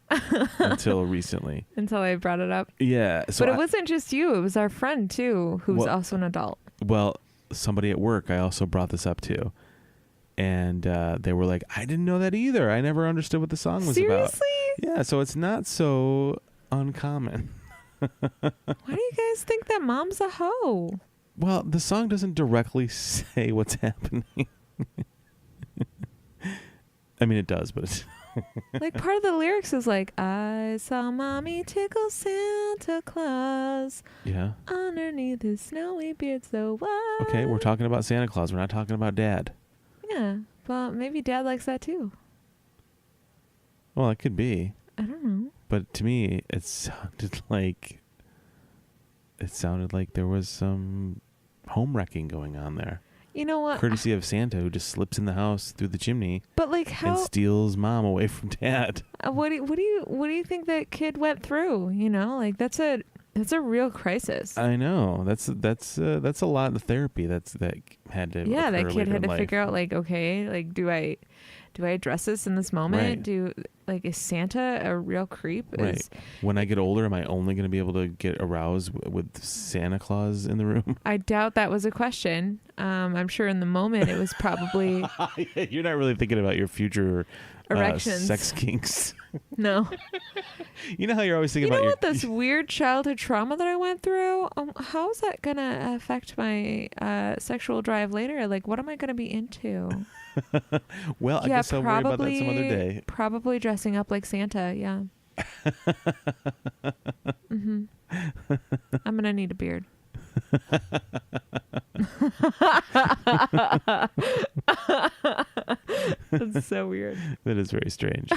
until recently. Until I brought it up. Yeah. So but it wasn't just you. It was our friend, too, who's also an adult. Well, somebody at work I also brought this up to. And they were like, I didn't know that either. I never understood what the song was about. Seriously? Yeah, so it's not so uncommon. Why do you guys think that mom's a hoe? Well, the song doesn't directly say what's happening. I mean, it does, but it's Like part of the lyrics is like, I saw mommy tickle Santa Claus yeah. underneath his snowy beard. So what? Okay, we're talking about Santa Claus. We're not talking about Dad. Yeah, well, maybe Dad likes that too. Well, it could be, I don't know. but to me, it sounded like there was some home wrecking going on there. You know what? Courtesy of Santa, who just slips in the house through the chimney But like, how? and steals Mom away from Dad. What do you think that kid went through? You know, like that's a real crisis. I know that's a lot of therapy that had to Yeah, that occur kid later had in to life. figure out like, okay, like do I address this in this moment? Right. Is Santa a real creep? Right. When I get older, am I only going to be able to get aroused with Santa Claus in the room? I doubt that was a question. I'm sure in the moment it was probably You're not really thinking about your future erections. sex kinks. No. You know how you're always thinking You know about what? This weird childhood trauma that I went through. How is that gonna affect my sexual drive later? Like, what am I gonna be into? Well, I guess I'll worry about that some other day. Probably dressing up like Santa. Yeah. Mm-hmm. I'm gonna need a beard. That's so weird. That is very strange.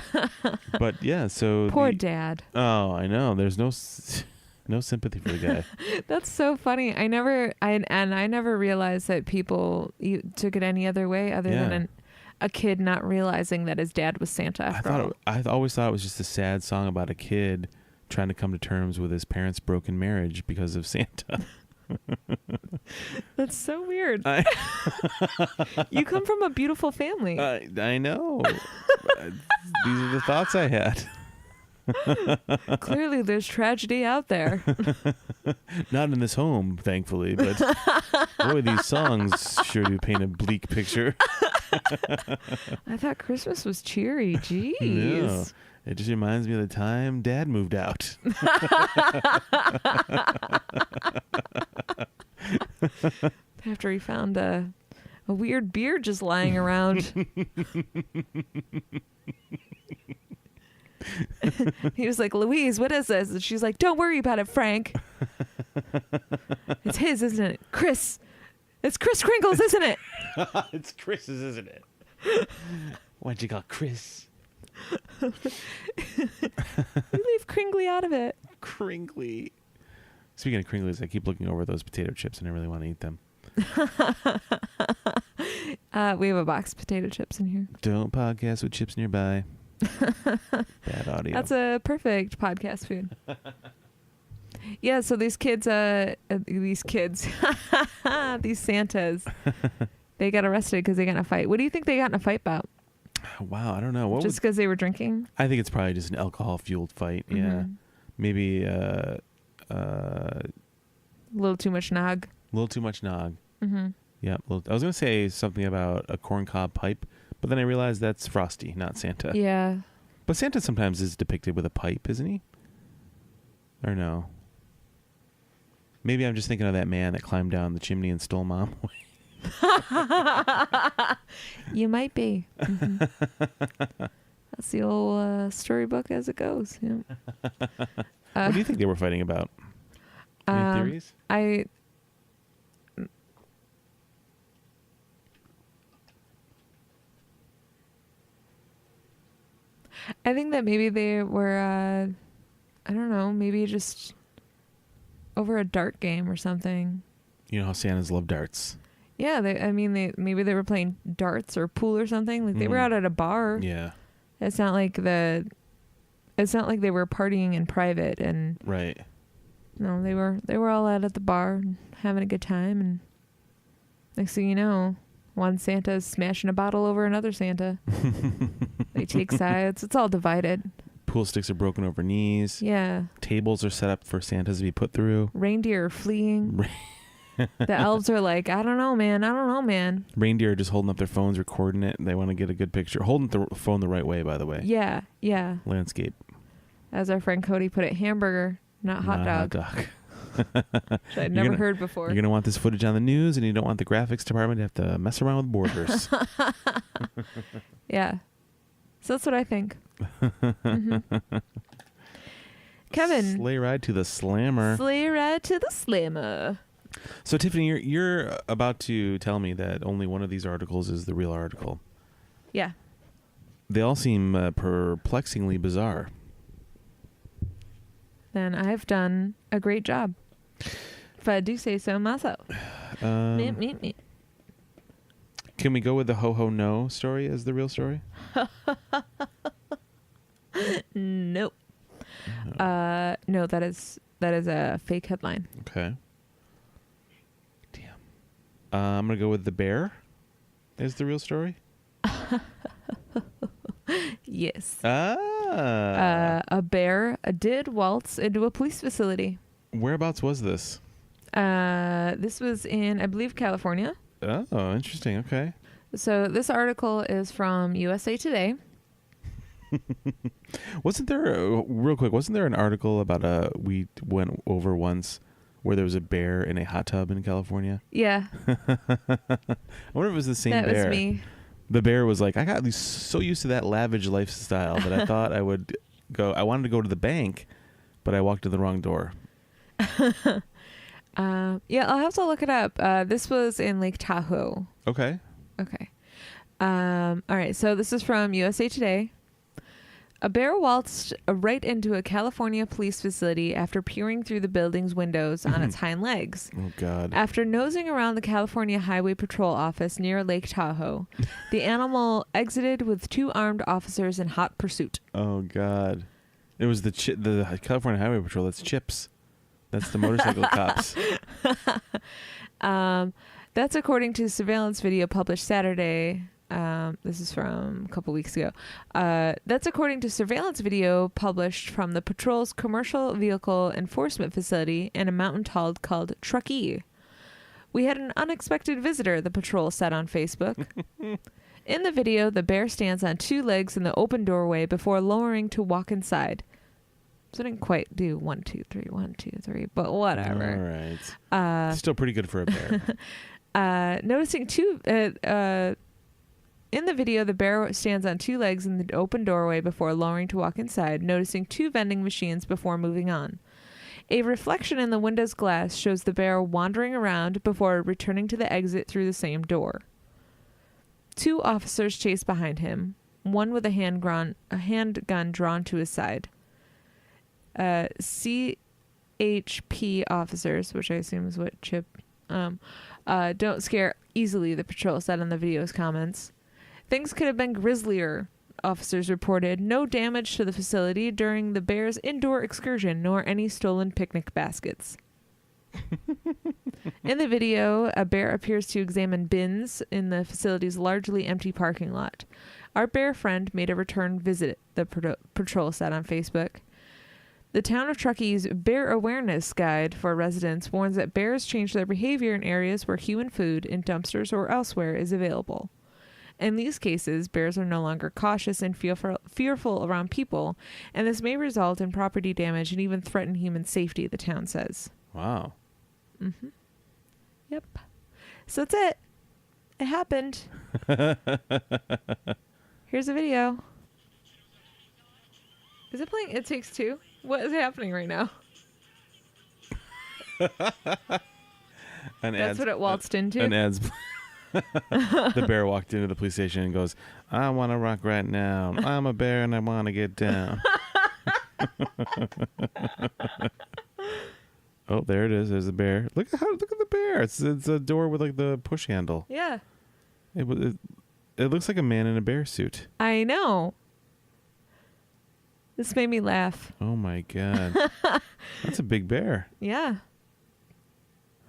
But yeah, so Poor Dad. Oh, I know. There's no sympathy for the guy. That's so funny. I never realized that people took it any other way other than a kid not realizing that his dad was Santa. I always thought it was just a sad song about a kid trying to come to terms with his parents' broken marriage because of Santa. That's so weird. You come from a beautiful family. I know. These are the thoughts I had. Clearly, there's tragedy out there. Not in this home, thankfully, but boy, these songs sure do paint a bleak picture. I thought Christmas was cheery. Jeez. No, it just reminds me of the time Dad moved out. After he found a weird beard just lying around. He was like, Louise, what is this? And she's like, don't worry about it, Frank. It's his, isn't it? Chris. It's Kris Kringles, isn't it? It's Chris's, isn't it? Why'd you call Chris? You leave Kringley out of it. Kringley. Speaking of Kringlies, I keep looking over those potato chips and I really want to eat them. We have a box of potato chips in here. Don't podcast with chips nearby. Bad audio. That's a perfect podcast food. Yeah, so these kids, these Santas, they got arrested because they got in a fight. What do you think they got in a fight about? Wow, I don't know. Just because they were drinking? I think it's probably just an alcohol-fueled fight. Mm-hmm. Yeah, maybe a little too much nog. A little too much nog. Mm-hmm. Yeah, I was gonna say something about a corncob pipe, but then I realized that's Frosty, not Santa. Yeah. But Santa sometimes is depicted with a pipe, isn't he? Or no? Maybe I'm just thinking of that man that climbed down the chimney and stole Mom away. You might be. Mm-hmm. That's the old storybook as it goes. Yeah. What do you think they were fighting about? Any theories? I think that maybe they were, I don't know, maybe just over a dart game or something. You know how Santas love darts. Yeah, maybe they were playing darts or pool or something. Like they were out at a bar. Yeah. It's not like they were partying in private and right. No, they were all out at the bar having a good time, and next thing you know, one Santa is smashing a bottle over another Santa. They take sides. It's all divided. Pool sticks are broken over knees. Yeah. Tables are set up for Santas to be put through. Reindeer are fleeing. The elves are like, I don't know, man. Reindeer are just holding up their phones, recording it. They want to get a good picture. Holding the phone the right way, by the way. Yeah, yeah. Landscape. As our friend Cody put it, hamburger, not hot dog. Which I'd never heard before. You're going to want this footage on the news, and you don't want the graphics department to have to mess around with borders. Yeah. So that's what I think. Kevin. Sleigh ride to the slammer. Sleigh ride to the slammer. So Tiffany, you're about to tell me that only one of these articles is the real article. Yeah. They all seem perplexingly bizarre. Then I've done a great job. If I do say so myself. Me. Can we go with the ho ho no story as the real story? Nope. No, that is a fake headline. Okay. Damn. I'm gonna go with the bear as the real story. Yes. A bear did waltz into a police facility. Whereabouts was this? This was in, I believe, California. Oh, interesting. Okay. So this article is from USA Today. Wasn't there an article about we went over once where there was a bear in a hot tub in California? Yeah. I wonder if it was the same bear. That was me. The bear was like, I got so used to that lavish lifestyle that I thought I would go. I wanted to go to the bank, but I walked to the wrong door. Yeah, I'll have to look it up. This was in Lake Tahoe. Okay. All right. So this is from USA Today. A bear waltzed right into a California police facility after peering through the building's windows on its hind legs. Oh, God. After nosing around the California Highway Patrol office near Lake Tahoe, the animal exited with 2 armed officers in hot pursuit. Oh, God. It was the California Highway Patrol. That's CHIPS. That's the motorcycle cops. That's according to surveillance video published Saturday. This is from a couple weeks ago. That's according to surveillance video published from the patrol's commercial vehicle enforcement facility in a mountain called Truckee. We had an unexpected visitor, the patrol said on Facebook. In the video, the bear stands on 2 legs in the open doorway before lowering to walk inside. So I didn't quite do 1, 2, 3, 1, 2, 3, but whatever. All right. Still pretty good for a bear. Noticing 2... in the video, the bear stands on 2 legs in the open doorway before lowering to walk inside, noticing 2 vending machines before moving on. A reflection in the window's glass shows the bear wandering around before returning to the exit through the same door. 2 officers chase behind him, one with a handgun drawn to his side. CHP officers, which I assume is what Chip, don't scare easily, the patrol said in the video's comments. Things could have been grislier, officers reported. No damage to the facility during the bear's indoor excursion, nor any stolen picnic baskets. In the video, a bear appears to examine bins in the facility's largely empty parking lot. Our bear friend made a return visit, the patrol said on Facebook. The town of Truckee's Bear Awareness Guide for residents warns that bears change their behavior in areas where human food, in dumpsters or elsewhere, is available. In these cases, bears are no longer cautious and fearful around people, and this may result in property damage and even threaten human safety, the town says. Wow. Mm-hmm. Yep. So that's it. It happened. Here's a video. Is it playing It Takes Two? What is happening right now? That's what it waltzed into? An ad's... The bear walked into the police station and goes, I want to rock right now. I'm a bear and I want to get down. Oh, there it is. There's the bear. Look at the bear. It's a door with like the push handle. Yeah. It looks like a man in a bear suit. I know. This made me laugh. Oh my God. That's a big bear. Yeah.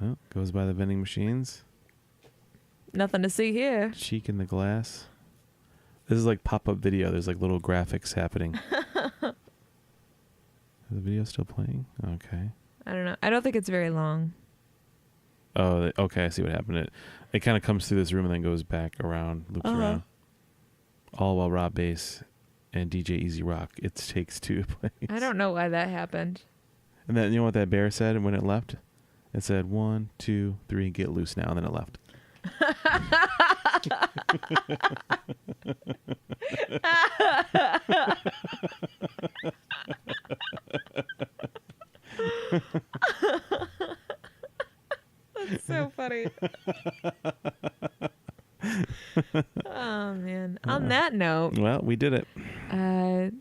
Oh, goes by the vending machines. Nothing to see here. Cheek in the glass. This is like pop-up video. There's like little graphics happening. Is the video still playing? Okay. I don't know. I don't think it's very long. Oh, okay. I see what happened. It kind of comes through this room and then goes back around, loops around. All while Rob Bass and DJ Easy Rock, It Takes Two plays. I don't know why that happened. And then you know what that bear said when it left? It said 1, 2, 3, get loose now, and then it left. That's so funny. Oh man. On that note, Well, we did it. I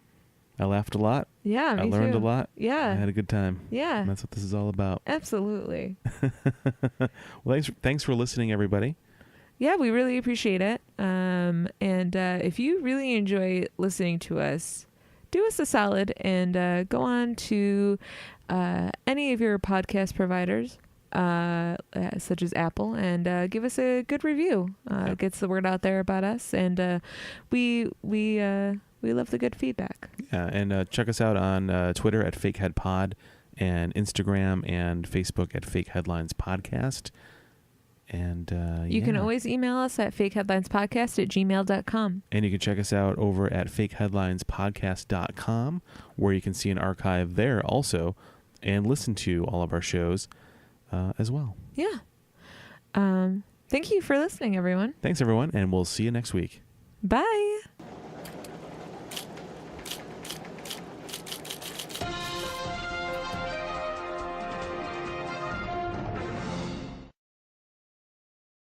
laughed a lot. Yeah, me I learned too. a lot. Yeah. I had a good time. Yeah. And that's what this is all about. Absolutely. Well, thanks for listening, everybody. Yeah, we really appreciate it. And if you really enjoy listening to us, do us a solid and go on to any of your podcast providers, such as Apple, and give us a good review. Yeah. Gets the word out there about us, and we love the good feedback. Yeah, and check us out on Twitter at FakeHeadPod and Instagram and Facebook at Fake Headlines Podcast. And You can always email us at fakeheadlinespodcast@gmail.com. And you can check us out over at fakeheadlinespodcast.com, where you can see an archive there also and listen to all of our shows as well. Yeah. Thank you for listening, everyone. Thanks, everyone, and we'll see you next week. Bye.